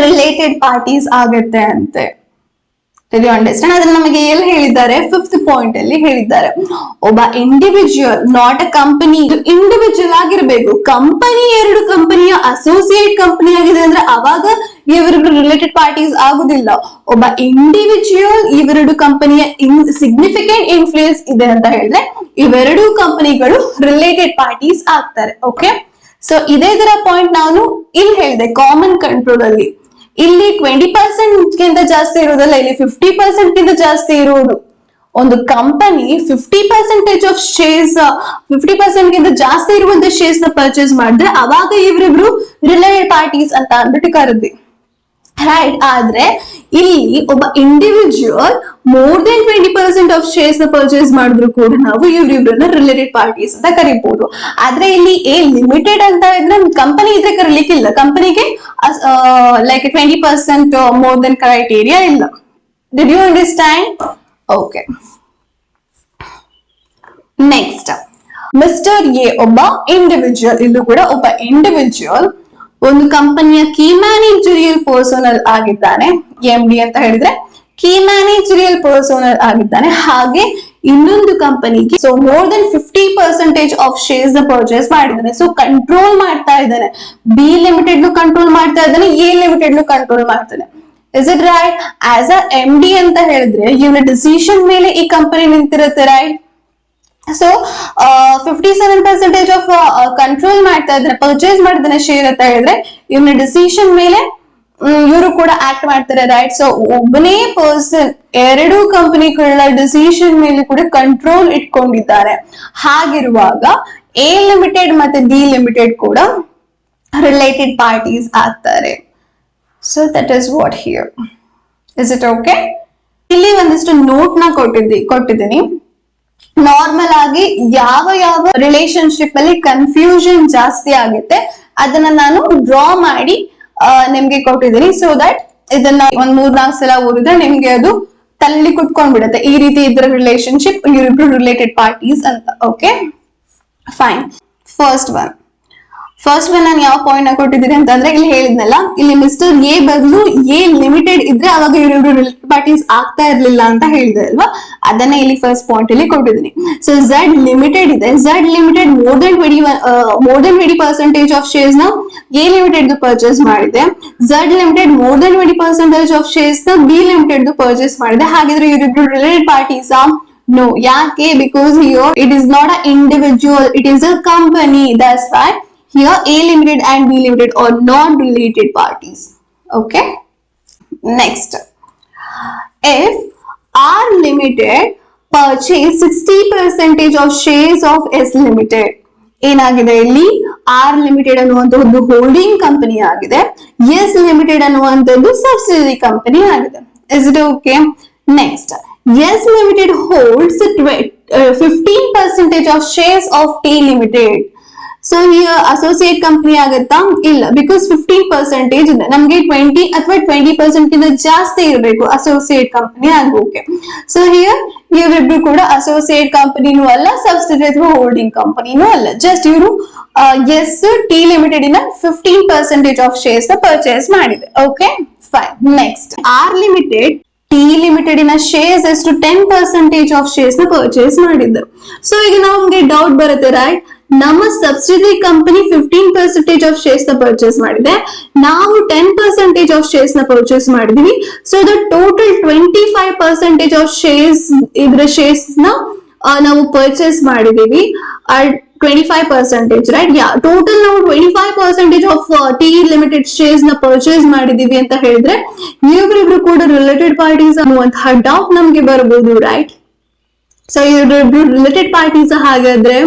Speaker 1: ರಿಲೇಟೆಡ್ ಪಾರ್ಟೀಸ್ ಆಗುತ್ತೆ ಅಂತೆ. ಅಂಡರ್ಸ್ಟ್ಯಾಂಡ್? ಅದನ್ನ ನಮಗೆ ಎಲ್ಲಿ ಹೇಳಿದ್ದಾರೆ? 5th ಪಾಯಿಂಟ್ ಅಲ್ಲಿ ಹೇಳಿದ್ದಾರೆ. ಒಬ್ಬ individual, not a company, individual ಆಗಿರ್ಬೇಕು. ಕಂಪನಿ 2 ಕಂಪನಿಯ ಅಸೋಸಿಯೇಟ್ ಕಂಪನಿ ಆಗಿದೆ ಅಂದ್ರೆ ಅವಾಗ ಇವೆರಡು ರಿಲೇಟೆಡ್ ಪಾರ್ಟೀಸ್ ಆಗುದಿಲ್ಲ. ಒಬ್ಬ ಇಂಡಿವಿಜುವಲ್ ಇವೆರಡು ಕಂಪನಿಯ ಸಿಗ್ನಿಫಿಕೆಂಟ್ ಇನ್ಫ್ಲೂಯೆನ್ಸ್ ಇದೆ ಅಂತ ಹೇಳಿದ್ರೆ ಇವೆರಡು ಕಂಪನಿಗಳು ರಿಲೇಟೆಡ್ ಪಾರ್ಟೀಸ್ ಆಗ್ತಾರೆ. ಓಕೆ, ಸೊ ಇದೇ ತರ ಪಾಯಿಂಟ್ ನಾನು ಇಲ್ಲಿ ಹೇಳಿದೆ ಕಾಮನ್ ಕಂಟ್ರೋಲ್ ಅಲ್ಲಿ. ಇಲ್ಲಿ 20% ಗಿಂತ ಜಾಸ್ತಿ ಇರೋದಲ್ಲ, ಇಲ್ಲಿ 50% ಗಿಂತ ಜಾಸ್ತಿ ಇರೋದು. ಒಂದು ಕಂಪನಿ 50% ಆಫ್ ಶೇರ್ಸ್, 50% ಗಿಂತ ಜಾಸ್ತಿ ಇರುವಂತ ಶೇರ್ಸ್ ನ ಪರ್ಚೇಸ್ ಮಾಡಿದ್ರೆ ಅವಾಗ ಇವರಿಬ್ರು ರಿಲೇಟೆಡ್ ಪಾರ್ಟೀಸ್ ಅಂತ ಅಂದ್ಬಿಟ್ಟು ಕರೆದ್ವಿ, ರೈಟ್? ಆದ್ರೆ ಇಲ್ಲಿ ಒಬ್ಬ individual more than 20% of shares ನ ಪರ್ಚೇಸ್ ಮಾಡಿದ್ರು ಕೂಡ ನಾವು ಇವ್ರಿಬ್ರನ್ನ ರಿಲೇಟೆಡ್ ಪಾರ್ಟೀಸ್ ಅಂತ ಕರಿಬಹುದು. ಆದ್ರೆ ಇಲ್ಲಿ ಎ ಲಿಮಿಟೆಡ್ ಅಂತ ಇದ್ರೆ ಕಂಪನಿ ಇದ್ರೆ ಕರೀಲಿಕ್ಕಿಲ್ಲ. ಕಂಪನಿಗೆ ಲೈಕ್ 20% ಮೋರ್ ದೆನ್ ಕ್ರೈಟೀರಿಯಾ ಇಲ್ಲ. Did you understand? Okay, next mister A ಒಬ್ಬ ಇಂಡಿವಿಜುವಲ್. ಇಲ್ಲೂ ಕೂಡ ಒಬ್ಬ ಇಂಡಿವಿಜುವಲ್ ಒಂದು ಕಂಪನಿಯ ಕೀ ಮ್ಯಾನೇಜರಿಯಲ್ ಪರ್ಸನಲ್ ಆಗಿದ್ದಾನೆ. MD ಅಂತ ಹೇಳಿದ್ರೆ ಕೀ ಮ್ಯಾನೇಜರಿಯಲ್ ಪರ್ಸನಲ್ ಆಗಿದ್ದಾನೆ. ಹಾಗೆ ಇನ್ನೊಂದು ಕಂಪನಿಗೆ so more than 50% of shares ನ ಪರ್ಚೇಸ್ ಮಾಡಿದ್ದಾನೆ. ಸೊ ಕಂಟ್ರೋಲ್ ಮಾಡ್ತಾ ಇದ್ದಾನೆ. ಬಿ ಲಿಮಿಟೆಡ್ ನು ಕಂಟ್ರೋಲ್ ಮಾಡ್ತಾ ಇದ್ದಾನೆ, ಎ ಲಿಮಿಟೆಡ್ ನು ಕಂಟ್ರೋಲ್ ಮಾಡ್ತಾನೆ. Is it right? As a MD ಅಂತ ಹೇಳಿದ್ರೆ ಇವನ ಡಿಸಿಷನ್ ಮೇಲೆ ಈ ಕಂಪನಿ ನಿಂತಿರುತ್ತೆ, ರೈಟ್? ಸೊ 57% ಆಫ್ ಕಂಟ್ರೋಲ್ ಮಾಡ್ತಾ ಇದ್ದಾನೆ, ಪರ್ಚೇಸ್ ಮಾಡಿದ್ದಾನೆ ಶೇರ್ ಅಂತ ಹೇಳಿದ್ರೆ ಇವನ ಡಿಸಿಷನ್ ಮೇಲೆ ಇವರು ಕೂಡ ಆಕ್ಟ್ ಮಾಡ್ತಾರೆ, ರೈಟ್? ಸೊ ಒಬ್ಬನೇ ಪರ್ಸನ್ 2 ಕಂಪನಿಗಳ ಡಿಸಿಷನ್ ಮೇಲೆ ಕೂಡ ಕಂಟ್ರೋಲ್ ಇಟ್ಕೊಂಡಿದ್ದಾರೆ. ಹಾಗಿರುವಾಗ ಎ ಲಿಮಿಟೆಡ್ ಮತ್ತೆ ಬಿ ಲಿಮಿಟೆಡ್ ಕೂಡ ರಿಲೇಟೆಡ್ ಪಾರ್ಟೀಸ್ ಆಗ್ತಾರೆ. So that is what here. Is it okay? ಇಲ್ಲಿ ಒಂದಿಷ್ಟು ನೋಟ್ ನ ಕೊಟ್ಟಿದ್ದೀನಿ. ನಾರ್ಮಲ್ ಆಗಿ ಯಾವ ರಿಲೇಶನ್ಶಿಪ್ ಅಲ್ಲಿ ಕನ್ಫ್ಯೂಷನ್ ಜಾಸ್ತಿ ಆಗುತ್ತೆ ಅದನ್ನ ನಾನು ಡ್ರಾ ಮಾಡಿ ನಿಮ್ಗೆ ಕೊಟ್ಟಿದ್ದೀನಿ. ಸೊ ದಟ್ ಇದನ್ನ ಒಂದ್ 3-4 ಸಲ ಓದಿದ್ರೆ ನಿಮ್ಗೆ ಅದು ತಲೆಯಲ್ಲಿ ಕುತ್ಕೊಂಡ್ಬಿಡುತ್ತೆ. ಈ ರೀತಿ ಇದ್ರ ರಿಲೇಶನ್ಶಿಪ್, ಇವರಿಬ್ರು ರಿಲೇಟೆಡ್ ಪಾರ್ಟೀಸ್ ಅಂತ. Okay, fine. ಫಸ್ಟ್ ಒನ್ ನಾನು ಯಾವ ಪಾಯಿಂಟ್ ನ ಕೊಟ್ಟಿದ್ದೀನಿ ಅಂತಂದ್ರೆ ಇಲ್ಲಿ ಹೇಳಿದ್ನಲ್ಲ, ಇಲ್ಲಿ ಮಿಸ್ಟರ್ ಎ ಬದಲು ಎ ಲಿಮಿಟೆಡ್ ಇದ್ರೆ ಅವಾಗ ಇವರಿಬ್ರು ರಿಲೇಟೆಡ್ ಪಾರ್ಟೀಸ್ ಆಗ್ತಾ ಇರ್ಲಿಲ್ಲ ಅಂತ ಹೇಳಿದೆ ಅಲ್ವಾ? ಅದನ್ನ ಇಲ್ಲಿ ಫಸ್ಟ್ ಪಾಯಿಂಟ್ ಅಲ್ಲಿ ಕೊಟ್ಟಿದ್ದೀನಿ. ಸೊ ಝೆಡ್ ಲಿಮಿಟೆಡ್ ಇದೆ. Z limited more than 20% of shares ನ ಎ ಲಿಮಿಟೆಡ್ ಪರ್ಚೇಸ್ ಮಾಡಿದೆ. Z limited more than 20% of shares ನ ಬಿ ಲಿಮಿಟೆಡ್ ಪರ್ಚೇಸ್ ಮಾಡಿದೆ. ಹಾಗಿದ್ರೆ ಇವರಿಬ್ರು ರಿಲೇಟೆಡ್ ಪಾರ್ಟೀಸ್? No. ಯಾಕೆ? Because here it is not an individual, it is a company. That's why here A limited and B limited are not related parties. Okay, next, if R limited purchase 60% of shares of S limited, ಏನಾಗಿದೆ ಇಲ್ಲಿ R limited ಅನ್ನುವಂತ ಒಂದು holding company ಆಗಿದೆ, S limited ಅನ್ನುವಂಥದ್ದು subsidiary company ಆಗಿದೆ. Is it okay? Next, S limited holds 15% of shares of T limited. So here associate company ಆಗತ್ತಾ? ಇಲ್ಲ, because 15% ಇದೆ, ನಮ್ಗೆ 20 ಅಥವಾ 20% ಗಿಂತ ಜಾಸ್ತಿ ಇರಬೇಕು ಅಸೋಸಿಯೇಟ್ ಕಂಪನಿ ಆಗೋಕೆ. ಸೊ ಹಿಯರ್ ಇವರಿಬ್ರು ಕೂಡ ಅಸೋಸಿಯೇಟ್ ಕಂಪನಿನೂ ಅಲ್ಲ, ಸಬ್ಸಿಡರಿ ಅಥವಾ ಹೋಲ್ಡಿಂಗ್ ಕಂಪನಿನೂ ಅಲ್ಲ, ಜಸ್ಟ್ ಇವರು ಎಸ್ ಟಿ ಲಿಮಿಟೆಡ್ ಇನ 15% ಆಫ್ ಶೇರ್ಸ್ ಪರ್ಚೇಸ್ ಮಾಡಿದೆ. Okay fine. Next, R limited T limited ಇನ ಶೇರ್ಸ್ ಎಷ್ಟು 10% ಆಫ್ ಶೇರ್ಸ್ ನ ಪರ್ಚೇಸ್ ಮಾಡಿದ್ದು. ಸೊ ಈಗ ನಮ್ಗೆ ಡೌಟ್ ಬರುತ್ತೆ, ರೈಟ್? ನಮ್ಮ ಸಬ್ಸಿಡರಿ ಕಂಪನಿ 15% ಆಫ್ ಶೇರ್ಸ್ ನ ಪರ್ಚೇಸ್ ಮಾಡಿದೆ, ನಾವು 10% ಆಫ್ ಶೇರ್ಸ್ ನ ಪರ್ಚೇಸ್ ಮಾಡಿದೀವಿ. So the total 25% of shares, ಇದ್ರ ಶೇರ್ಸ್ ನ ನಾವು ಪರ್ಚೇಸ್ ಮಾಡಿದೀವಿ. 25%, ರೈಟ್? ಯಾ, ಟೋಟಲ್ ನಾವು 25% ಆಫ್ ಟಿ ಲಿಮಿಟೆಡ್ ಶೇರ್ಸ್ ನ ಪರ್ಚೇಸ್ ಮಾಡಿದೀವಿ ಅಂತ ಹೇಳಿದ್ರೆ ಇವರಿಬ್ರು ಕೂಡ ರಿಲೇಟೆಡ್ ಪಾರ್ಟೀಸ್ ಅನ್ನುವಂತಹ ಡೌಟ್ ನಮ್ಗೆ ಬರಬಹುದು, ರೈಟ್? ಸೊ ಇವರಿಬ್ರು ರಿಲೇಟೆಡ್ ಪಾರ್ಟೀಸ್ ಹಾಗಾದ್ರೆ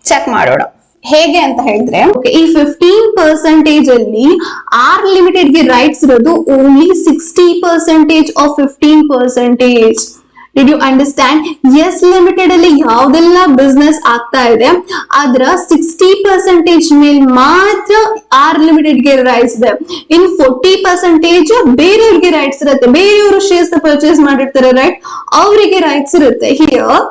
Speaker 1: ಚೆಕ್ ಮಾಡೋಣ. ಹೇಗೆ ಅಂತ ಹೇಳಿದ್ರೆ, ಈ 15% ಅಲ್ಲಿ ಆರ್ ಲಿಮಿಟೆಡ್ ಗೆ ರೈಟ್ಸ್ ಇರೋದು only 60% of 15%. Did you understand? S limited ಅಲ್ಲಿ ಯಾವ್ದೆಲ್ಲ ಬಿಸ್ನೆಸ್ ಆಗ್ತಾ ಇದೆ ಅದರ 60% ಮೇಲೆ ಮಾತ್ರ ಆರ್ ಲಿಮಿಟೆಡ್ ಗೆ ರೈಟ್ಸ್ ಇದೆ. ಇನ್ 40% ಬೇರೆಯವ್ರಿಗೆ ರೈಟ್ಸ್ ಇರುತ್ತೆ, ಬೇರೆಯವರು ಶೇರ್ಸ್ ಪರ್ಚೇಸ್ ಮಾಡಿರ್ತಾರೆ, ರೈಟ್? ಅವರಿಗೆ ರೈಟ್ಸ್ ಇರುತ್ತೆ. ಹಿಯರ್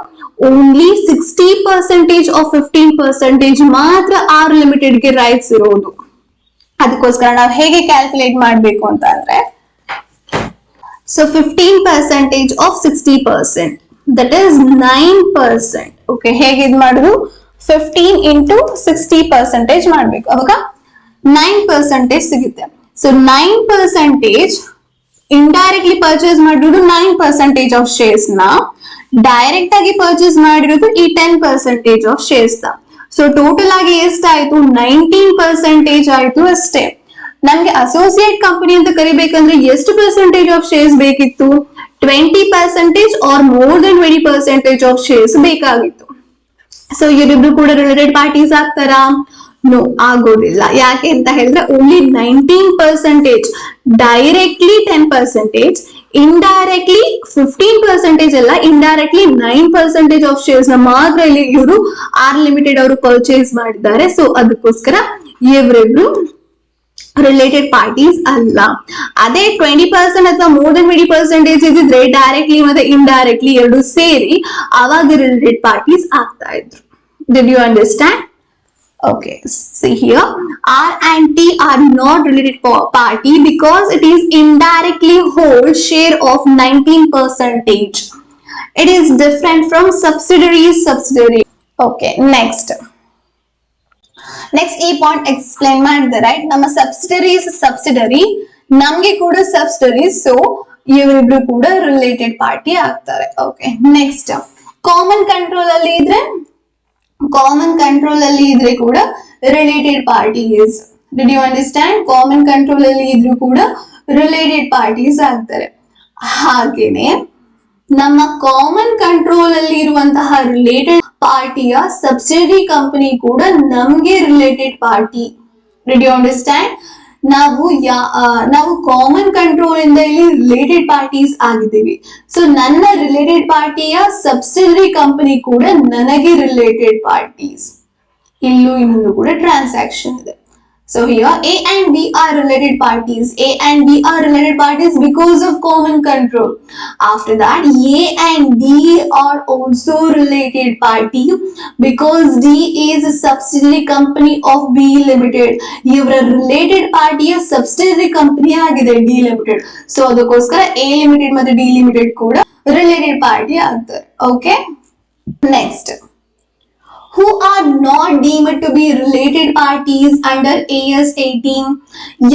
Speaker 1: ಓನ್ಲಿ 60% ಆಫ್ 15% ಮಾತ್ರ ಆರ್ ಲಿಮಿಟೆಡ್ ಗೆ ರೈಟ್ಸ್ ಇರೋದು. ಅದಕ್ಕೋಸ್ಕರ ನಾವು ಹೇಗೆ ಕ್ಯಾಲ್ಕುಲೇಟ್ ಮಾಡಬೇಕು ಅಂತ ಅಂದ್ರೆ, so 15% of 60%, that is 9%. Okay, ಹೇಗೆ ಇದು ಮಾಡುದು? 15 ಇಂಟು 60% ಮಾಡ್ಬೇಕು, ಅವಾಗ 9% ಸಿಗುತ್ತೆ. ಸೊ 9% ಇಂಡೈರೆಕ್ಟ್ಲಿ ಪರ್ಚೇಸ್ ಮಾಡಿರೋದು 9% ಆಫ್ ಶೇರ್ಸ್ ನ, ಡೈರೆಕ್ಟ್ ಆಗಿ ಪರ್ಚೇಸ್ ಮಾಡಿರೋದು ಈ 10% ಆಫ್ ಶೇರ್ಸ್ ನ. ಸೊ ಟೋಟಲ್ ಆಗಿ ಎಷ್ಟಾಯ್ತು? 19% ಆಯ್ತು ಅಷ್ಟೇ. ನಮ್ಗೆ ಅಸೋಸಿಯೇಟ್ ಕಂಪನಿ ಅಂತ ಕರಿಬೇಕಂದ್ರೆ ಎಷ್ಟು ಪರ್ಸೆಂಟೇಜ್ ಆಫ್ ಶೇರ್ಸ್ ಬೇಕಿತ್ತು? 20% or more than 20% of shares ಬೇಕಾಗಿತ್ತು. ಸೊ ಇವರಿಬ್ರು ಕೂಡ ರಿಲೇಟೆಡ್ ಪಾರ್ಟೀಸ್ ಆಗ್ತಾರಾ? ನೋ, ಆಗೋದಿಲ್ಲ. ಯಾಕೆ ಅಂತ ಹೇಳಿದ್ರೆ ಓನ್ಲಿ 19%, ಡೈರೆಕ್ಟ್ಲಿ 10%, ಇಂಡೈರೆಕ್ಟ್ಲಿ 15% ಅಲ್ಲ, ಇಂಡೈರೆಕ್ಟ್ಲಿ 9% ಆಫ್ ಶೇರ್ಸ್ ನ ಮಾತ್ರ ಇಲ್ಲಿ ಇವರು ಆರ್ ಲಿಮಿಟೆಡ್ ಅವರು ಪರ್ಚೇಸ್ ಮಾಡಿದ್ದಾರೆ. ಸೊ ಅದಕ್ಕೋಸ್ಕರ ಇವರಿಬ್ರು ರಿಲೇಟೆಡ್ ಪಾರ್ಟೀಸ್ ಅಲ್ಲ. ಅದೇ 20% ಅಥವಾ ಮೋರ್ ದನ್ 20% ಇದ್ರೆ ಡೈರೆಕ್ಟ್ಲಿ ಮತ್ತೆ ಇಂಡೈರೆಕ್ಟ್ಲಿ ಎರಡು ಸೇರಿ ಅವಾಗ ರಿಲೇಟೆಡ್ ಪಾರ್ಟೀಸ್ ಆಗ್ತಾ ಇದ್ರು. Did you understand? Okay, see here, R and T are not related party because it is indirectly hold share of 19%. It is different from subsidiary. Okay, next ಈ point explain ಮಾಡಿದೆ, right? ನಮ್ಮ subsidiary ನಮ್ಗೆ ಕೂಡ subsidiary, so ಇವರಿಬ್ರು ಕೂಡ related party ಆಗ್ತಾರೆ. Okay, next common control ಅಲ್ಲಿ ಇದ್ರೆ ಕೂಡ related parties. Did you understand? Common control ಅಲ್ಲಿ ಇದ್ರು ಕೂಡ ರಿಲೇಟೆಡ್ ಪಾರ್ಟೀಸ್ ಆಗ್ತಾರೆ. ಹಾಗೇನೆ ನಮ್ಮ ಕಾಮನ್ ಕಂಟ್ರೋಲ್ ಅಲ್ಲಿ ಇರುವಂತಹ ರಿಲೇಟೆಡ್ ಪಾರ್ಟಿಯ ಸಬ್ಸಿಡರಿ ಕಂಪನಿ ಕೂಡ ನಮ್ಗೆ related party. Did you understand? ನಾವು ಕಾಮನ್ ಕಂಟ್ರೋಲ್ ಇಂದ ಇಲ್ಲಿ ರಿಲೇಟೆಡ್ ಪಾರ್ಟೀಸ್ ಆಗಿದ್ದೀವಿ. ಸೊ ನನ್ನ ರಿಲೇಟೆಡ್ ಪಾರ್ಟಿಯ ಸಬ್ಸಿಡರಿ ಕಂಪನಿ ಕೂಡ ನನಗೆ ರಿಲೇಟೆಡ್ ಪಾರ್ಟೀಸ್. ಇಲ್ಲೂ ಕೂಡ ಟ್ರಾನ್ಸಾಕ್ಷನ್ ಇದೆ. So here A and B are related parties. A and B are related parties because of common control. After that, A and D are also related party because D is a subsidiary company of B Limited. ಇವರ related party subsidiary company ಆಗಿದೆ D Limited. So ಅದಕ್ಕೋಸ್ಕರ A Limited ಮತ್ತು D Limited ಕೂಡ related party ಆಗ್ತಾರೆ. Okay? Next. Who are not deemed to be related parties under AS 18?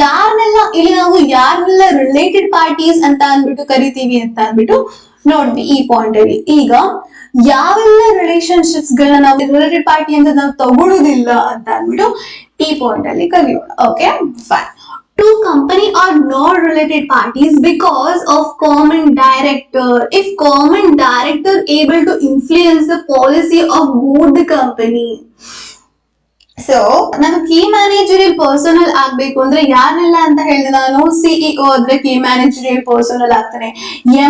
Speaker 1: ಯಾರನ್ನೆಲ್ಲ ಇಲ್ಲಿ ನಾವು ಯಾರನ್ನೆಲ್ಲ related parties ಅಂತ ಅಂದ್ಬಿಟ್ಟು ಕರಿತೀವಿ ಅಂತ ಅಂದ್ಬಿಟ್ಟು ನೋಡ್ವಿ ಈ ಪಾಯಿಂಟ್ ಅಲ್ಲಿ. ಈಗ ಯಾವೆಲ್ಲ ರಿಲೇಶನ್ಶಿಪ್ಸ್ ಗಳನ್ನ ನಾವು ರಿಲೇಟೆಡ್ ಪಾರ್ಟಿ ಅಂತ ನಾವು ತಗೊಳ್ಳೋದಿಲ್ಲ ಅಂತ ಅಂದ್ಬಿಟ್ಟು ಈ ಪಾಯಿಂಟ್ ಅಲ್ಲಿ ಕಲಿಯೋಣ. Okay, fine. Two company are not related parties because of common director. If common director able to influence the policy of both the company. So ನಾನು ಕೀ ಮ್ಯಾನೇಜರಿಯಲ್ ಪರ್ಸನಲ್ ಆಗ್ಬೇಕು ಅಂದ್ರೆ ಯಾರನ್ನೆಲ್ಲ ಅಂತ ಹೇಳಿದ್ರೆ, ನಾನು ಸಿಇಒ ಆದ್ರೆ ಕೀ ಮ್ಯಾನೇಜರಿಯಲ್ ಪರ್ಸನಲ್ ಆಗ್ತಾನೆ,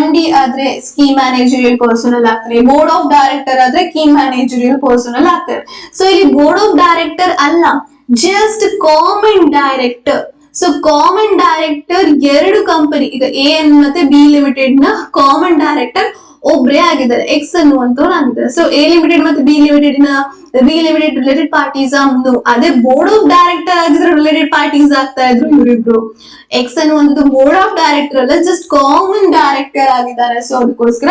Speaker 1: MD ಆದ್ರೆ key managerial personal ಆಗ್ತಾನೆ, ಬೋರ್ಡ್ ಆಫ್ ಡೈರೆಕ್ಟರ್ ಆದ್ರೆ ಕೀ ಮ್ಯಾನೇಜರಿಯಲ್ ಪರ್ಸನಲ್ ಆಗ್ತಾರೆ. ಸೊ ಇಲ್ಲಿ ಬೋರ್ಡ್ ಆಫ್ ಡೈರೆಕ್ಟರ್ ಅಲ್ಲ, just common director. So common director ಎರಡು ಕಂಪನಿ, ಈಗ AN ಮತ್ತೆ B ಲಿಮಿಟೆಡ್ ನ ಕಾಮನ್ ಡೈರೆಕ್ಟರ್ ಒಬ್ರೇ ಆಗಿದ್ದಾರೆ, ಎಕ್ಸ್ ಅನ್ನುವಂತವ್ರು ಆಗಿದ್ದಾರೆ. ಸೊ A ಲಿಮಿಟೆಡ್ ಮತ್ತೆ B ಲಿಮಿಟೆಡ್ ನ B ಲಿಮಿಟೆಡ್ ರಿಲೇಟೆಡ್ ಪಾರ್ಟೀಸ್. ಅದೇ ಬೋರ್ಡ್ ಆಫ್ ಡೈರೆಕ್ಟರ್ ಆಗಿದ್ರೆ ರಿಲೇಟೆಡ್ ಪಾರ್ಟೀಸ್ ಆಗ್ತಾ ಇದ್ರು ಇವರಿಬ್ರು. ಎಕ್ಸ್ ಅನ್ನುವಂಥದ್ದು ಬೋರ್ಡ್ ಆಫ್ ಡೈರೆಕ್ಟರ್ ಅಲ್ಲ, ಜಸ್ಟ್ ಕಾಮನ್ ಡೈರೆಕ್ಟರ್ ಆಗಿದ್ದಾರೆ. ಸೊ ಅದಕ್ಕೋಸ್ಕರ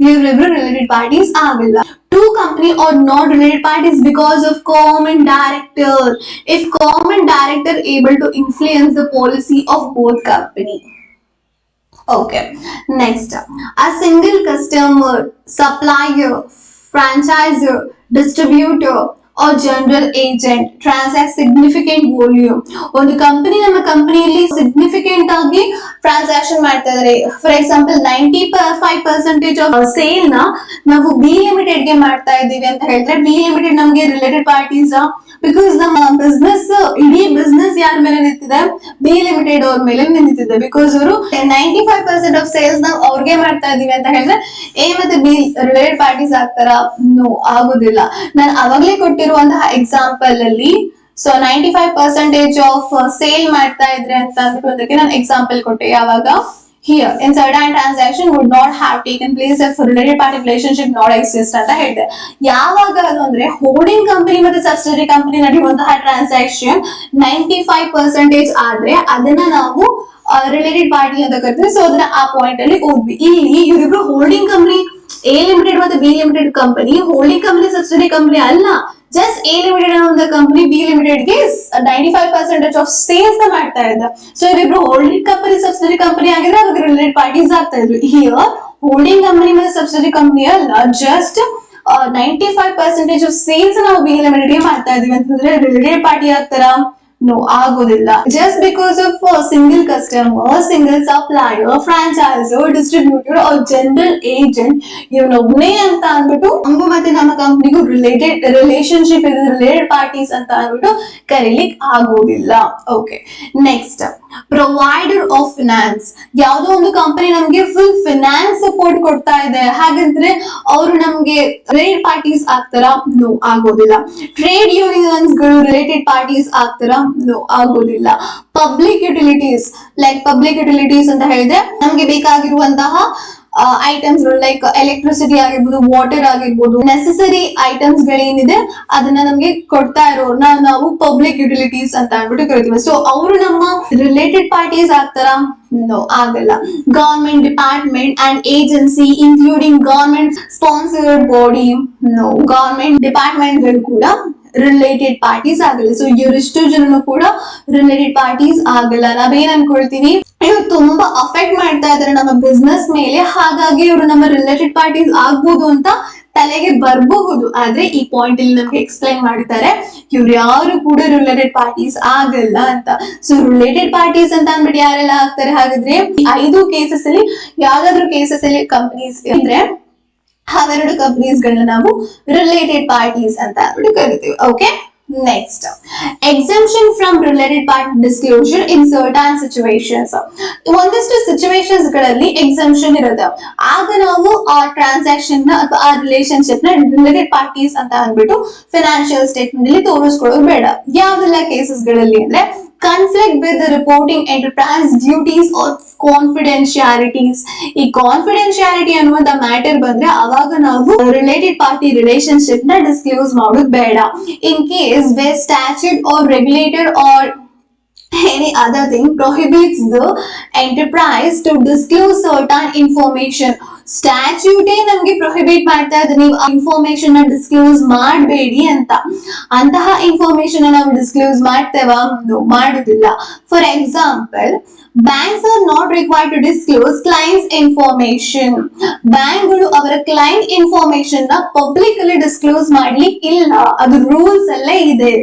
Speaker 1: ಇವರಿಬ್ರು ರಿಲೇಟೆಡ್ ಪಾರ್ಟೀಸ್ ಆಗಿಲ್ಲ. Two company or not related parties because of common director. If common director able to influence the policy of both company. Okay, next, a single customer, supplier, franchisor, distributor or general agent transact significant volume. ಒಂದು company ನಮ್ಮ ಕಂಪನಿಯಲ್ಲಿ significant ಆಗಿ transaction ಮಾಡ್ತಾ ಇದ್ದಾರೆ. For example 95% of sale ನ ನಾವು B limited ಗೆ ಮಾಡ್ತಾ ಇದ್ದೀವಿ ಅಂತ ಹೇಳಿದ್ರೆ, B ಲಿಮಿಟೆಡ್ ನಮ್ಗೆ ರಿಲೇಟೆಡ್ ಪಾರ್ಟೀಸ್. ಬಿಕಾಸ್ ನಮ್ಮ ಬಿಸ್ನೆಸ್, ಇಡೀ ಬಿಸ್ನೆಸ್ ಯಾರ ಮೇಲೆ ನಿಂತಿದೆ? B ಲಿಮಿಟೆಡ್ ಅವ್ರ ಮೇಲೆ ನಿಂತಿದೆ. ಬಿಕಾಸ್ ಅವರು 95% ಆಫ್ ಸೇಲ್ಸ್ ನಾವು ಅವ್ರಿಗೆ ಮಾಡ್ತಾ ಇದೀವಿ ಅಂತ ಹೇಳಿದ್ರೆ A ಮತ್ತೆ B ರಿಲೇಟೆಡ್ ಪಾರ್ಟೀಸ್ ಆಗ್ತಾರ? ನೋ, ಆಗೋದಿಲ್ಲ. ನಾನು ಅವಾಗ್ಲೇ ಕೊಟ್ಟಿರುವಂತಹ ಎಕ್ಸಾಂಪಲ್ ಅಲ್ಲಿ, ಸೊ 95% ಆಫ್ ಸೇಲ್ ಮಾಡ್ತಾ ಇದ್ರೆ ಅಂತ ಅಂದ್ಬಿಟ್ಟು ಅದಕ್ಕೆ ನಾನು ಎಕ್ಸಾಂಪಲ್ ಕೊಟ್ಟೆ. ಯಾವಾಗ? Here, in certain transaction would not have taken place if related party relationship not exist ಅಂತ ಹೇಳಿದೆ. ಯಾವಾಗ ಅದು ಅಂದ್ರೆ ಹೋಲ್ಡಿಂಗ್ ಕಂಪನಿ ಮತ್ತೆ ಸಬ್ಸಿಡರಿ ಕಂಪನಿ ನಡೆಯುವಂತಹ ಟ್ರಾನ್ಸಾಕ್ಷನ್ 95% ಆದ್ರೆ ಅದನ್ನ ನಾವು ರಿಲೇಟೆಡ್ ಪಾರ್ಟಿ ಅಂತ ಕರಿತೀವಿ. ಸೊ ಅದನ್ನ ಆ ಪಾಯಿಂಟ್ ಅಲ್ಲಿ ಓದ್ವಿ. ಇಲ್ಲಿ ಇವರಿಬ್ರು ಹೋಲ್ಡಿಂಗ್ ಕಂಪನಿ A ಲಿಮಿಟೆಡ್ ಮತ್ತೆ B limited company, holding company subsidiary company ಅಲ್ಲ, ಜಸ್ಟ್ A ಲಿಮಿಟೆಡ್ ಅನ್ನೋ ಕಂಪನಿ B ಲಿಮಿಟೆಡ್ ಗೆ 95% ಆಫ್ ಸೇಲ್ಸ್ ಮಾಡ್ತಾ ಇದ್ದ. ಸೊ ಇವರಿಬ್ರು ಹೋಲ್ಡಿಂಗ್ ಕಂಪನಿ ಸಬ್ಸಿಡರಿ ಕಂಪನಿ ಆಗಿದ್ರೆ ಅದಕ್ಕೆ ರಿಲೇಟೆಡ್ ಪಾರ್ಟೀಸ್ ಆಗ್ತಾ ಇದ್ರು. ಹಿಯರ್ ಹೋಲ್ಡಿಂಗ್ ಕಂಪನಿ ಮತ್ತೆ ಸಬ್ಸಿಡರಿ ಕಂಪನಿ ಅಲ್ಲ, ಜಸ್ಟ್ 95% ಆಫ್ ಸೇಲ್ಸ್ ನಾವು B ಲಿಮಿಟೆಡ್ ಗೆ ಮಾಡ್ತಾ ಇದೀವಿ ಅಂತಂದ್ರೆ ರಿಲೇಟೆಡ್ ಪಾರ್ಟಿ ಆಗ್ತಾರ? ನೋ, ಆಗೋದಿಲ್ಲ. Just because of single customer, single supplier, franchiser, distributor or general agent ಇವನೊಬ್ನೇ ಅಂತ ಅಂದ್ಬಿಟ್ಟು ನಮಗೂ ಮತ್ತೆ ನಮ್ಮ ಕಂಪ್ನಿಗೂ ರಿಲೇಟೆಡ್ ರಿಲೇಶನ್ಶಿಪ್ ಇದೆ, ರಿಲೇಟೆಡ್ ಪಾರ್ಟೀಸ್ ಅಂತ ಅಂದ್ಬಿಟ್ಟು ಕರೀಲಿಕ್ಕೆ ಆಗೋದಿಲ್ಲ. Okay, next, provider of finance. ಯಾವುದೋ ಒಂದು ಕಂಪನಿ ನಮ್ಗೆ ಫುಲ್ ಫಿನಾನ್ಸ್ ಸಪೋರ್ಟ್ ಕೊಡ್ತಾ ಇದೆ, ಹಾಗಂದ್ರೆ ಅವರು ನಮ್ಗೆ ರಿಲೇಟೆಡ್ ಪಾರ್ಟೀಸ್ ಆಗ್ತಾರ? ನೋ, ಆಗೋದಿಲ್ಲ. ಟ್ರೇಡ್ ಯೂನಿಯನ್ಸ್ ಗಳು ರಿಲೇಟೆಡ್ ಪಾರ್ಟೀಸ್ ಆಗ್ತಾರ? ನೋ, ಆಗೋದಿಲ್ಲ. Public utilities, like public utilities ಅಂತ ಹೇಳಿದ್ರೆ ನಮ್ಗೆ ಬೇಕಾಗಿರುವಂತಹ ಐಟಮ್ಸ್ ಲೈಕ್ ಎಲೆಕ್ಟ್ರಿಸಿಟಿ ಆಗಿರ್ಬೋದು, ವಾಟರ್ ಆಗಿರ್ಬೋದು, ನೆಸೆಸರಿ ಐಟಮ್ಸ್ ಗಳೇನಿದೆ ಅದನ್ನ ನಮ್ಗೆ ಕೊಡ್ತಾ ಇರೋರ್ನ ನಾವು ಪಬ್ಲಿಕ್ ಯುಟಿಲಿಟೀಸ್ ಅಂತ ಅಂದ್ಬಿಟ್ಟು ಕರಿತೀವಿ. ಸೊ ಅವರು ನಮ್ಮ ರಿಲೇಟೆಡ್ ಪಾರ್ಟೀಸ್ ಆಗ್ತಾರ? ನೋ, ಆಗಲ್ಲ. Government department and agency including government sponsored body. No, government department ಗಳು ಕೂಡ ರಿಲೇಟೆಡ್ ಪಾರ್ಟೀಸ್ ಆಗಲ್ಲ. ಸೊ ಇವರಿಷ್ಟು ಜನನು ಕೂಡ ರಿಲೇಟೆಡ್ ಪಾರ್ಟೀಸ್ ಆಗಲ್ಲ. ನಾವೇನ್ ಅನ್ಕೊಳ್ತೀವಿ, ಇವ್ರು ತುಂಬಾ ಅಫೆಕ್ಟ್ ಮಾಡ್ತಾ ಇದಾರೆ ನಮ್ಮ ಬಿಸ್ನೆಸ್ ಮೇಲೆ, ಹಾಗಾಗಿ ಇವರು ನಮ್ಮ ರಿಲೇಟೆಡ್ ಪಾರ್ಟೀಸ್ ಆಗ್ಬೋದು ಅಂತ ತಲೆಗೆ ಬರಬಹುದು. ಆದ್ರೆ ಈ ಪಾಯಿಂಟ್ ಇಲ್ಲಿ ನಮ್ಗೆ ಎಕ್ಸ್ಪ್ಲೈನ್ ಮಾಡಿದ್ದಾರೆ, ಇವ್ರು ಯಾರು ಕೂಡ ರಿಲೇಟೆಡ್ ಪಾರ್ಟೀಸ್ ಆಗಲ್ಲ ಅಂತ. ಸೊ ರಿಲೇಟೆಡ್ ಪಾರ್ಟೀಸ್ ಅಂತ ಅಂದ್ಬಿಟ್ಟು ಯಾರೆಲ್ಲ ಆಗ್ತಾರೆ? ಹಾಗಾದ್ರೆ 5 ಕೇಸಸ್ ಅಲ್ಲಿ ಯಾವ್ದಾದ್ರು ಕೇಸಸ್ ಅಲ್ಲಿ ಕಂಪನೀಸ್ ಇದ್ರೆ ಅವೆರಡು ಕಂಪನೀಸ್ ಗಳನ್ನ ನಾವು ರಿಲೇಟೆಡ್ ಪಾರ್ಟೀಸ್ ಅಂತ ಅಂದ್ಬಿಟ್ಟು ಕರಿತೀವಿ. Okay, next, exemption from related party disclosure in certain situations. ಒಂದಷ್ಟು ಸಿಚುವೇಶನ್ಸ್ ಗಳಲ್ಲಿ ಎಕ್ಸೆಂಪ್ಷನ್ ಇರುತ್ತೆ, ಆಗ ನಾವು ಆ ಟ್ರಾನ್ಸಾಕ್ಷನ್ ನ ಅಥವಾ ಆ ರಿಲೇಶನ್ಶಿಪ್ ನ ರಿಲೇಟೆಡ್ ಪಾರ್ಟೀಸ್ ಅಂತ ಅಂದ್ಬಿಟ್ಟು ಫಿನಾನ್ಷಿಯಲ್ ಸ್ಟೇಟ್ಮೆಂಟ್ ಅಲ್ಲಿ ತೋರಿಸ್ಕೊಳ್ಳೋದು ಬೇಡ. ಯಾವೆಲ್ಲ ಕೇಸಸ್ ಗಳಲ್ಲಿ ಅಂದ್ರೆ conflict with the reporting enterprise duties or confidentialities. ಈ ಕಾನ್ಫಿಡೆನ್ಶಿಯಾಲಿಟಿ ಅನ್ನುವಂತ ಮ್ಯಾಟರ್ ಬಂದ್ರೆ ಅವಾಗ ನಾವು ರಿಲೇಟೆಡ್ ಪಾರ್ಟಿ ರಿಲೇಶನ್ಶಿಪ್ ನ ಡಿಸ್ಕ್ಲೋಸ್ ಮಾಡೋದು ಬೇಡ. In case where statute or regulator or any other thing prohibits the enterprise to disclose certain information. ಸ್ಟ್ಯಾಚ್ಯೂಟೇ ನಮ್ಗೆ prohibit ಮಾಡ್ತಾ ಇದೆ, ನೀವು ಇನ್ಫಾರ್ಮೇಶನ್ ನ ಡಿಸ್ಕ್ಲೋಸ್ ಮಾಡಬೇಡಿ ಅಂತ. ಅಂತಹ ಇನ್ಫಾರ್ಮೇಶನ್ ನಾವು ಡಿಸ್ಕ್ಲೋಸ್ ಮಾಡ್ತೇವಾ? ಮಾಡುದಿಲ್ಲ. For example, banks are not required to disclose clients information. ಬ್ಯಾಂಕ್ಗಳು ಅವರ ಕ್ಲೈಂಟ್ ಇನ್ಫಾರ್ಮೇಶನ್ ನ ಪಬ್ಲಿಕ್ ಅಲ್ಲಿ ಡಿಸ್ಕ್ಲೋಸ್ ಮಾಡ್ಲಿಕ್ಕೆ ಇಲ್ಲ, ಅದು ರೂಲ್ಸ್ ಅಲ್ಲೇ ಇದೆ.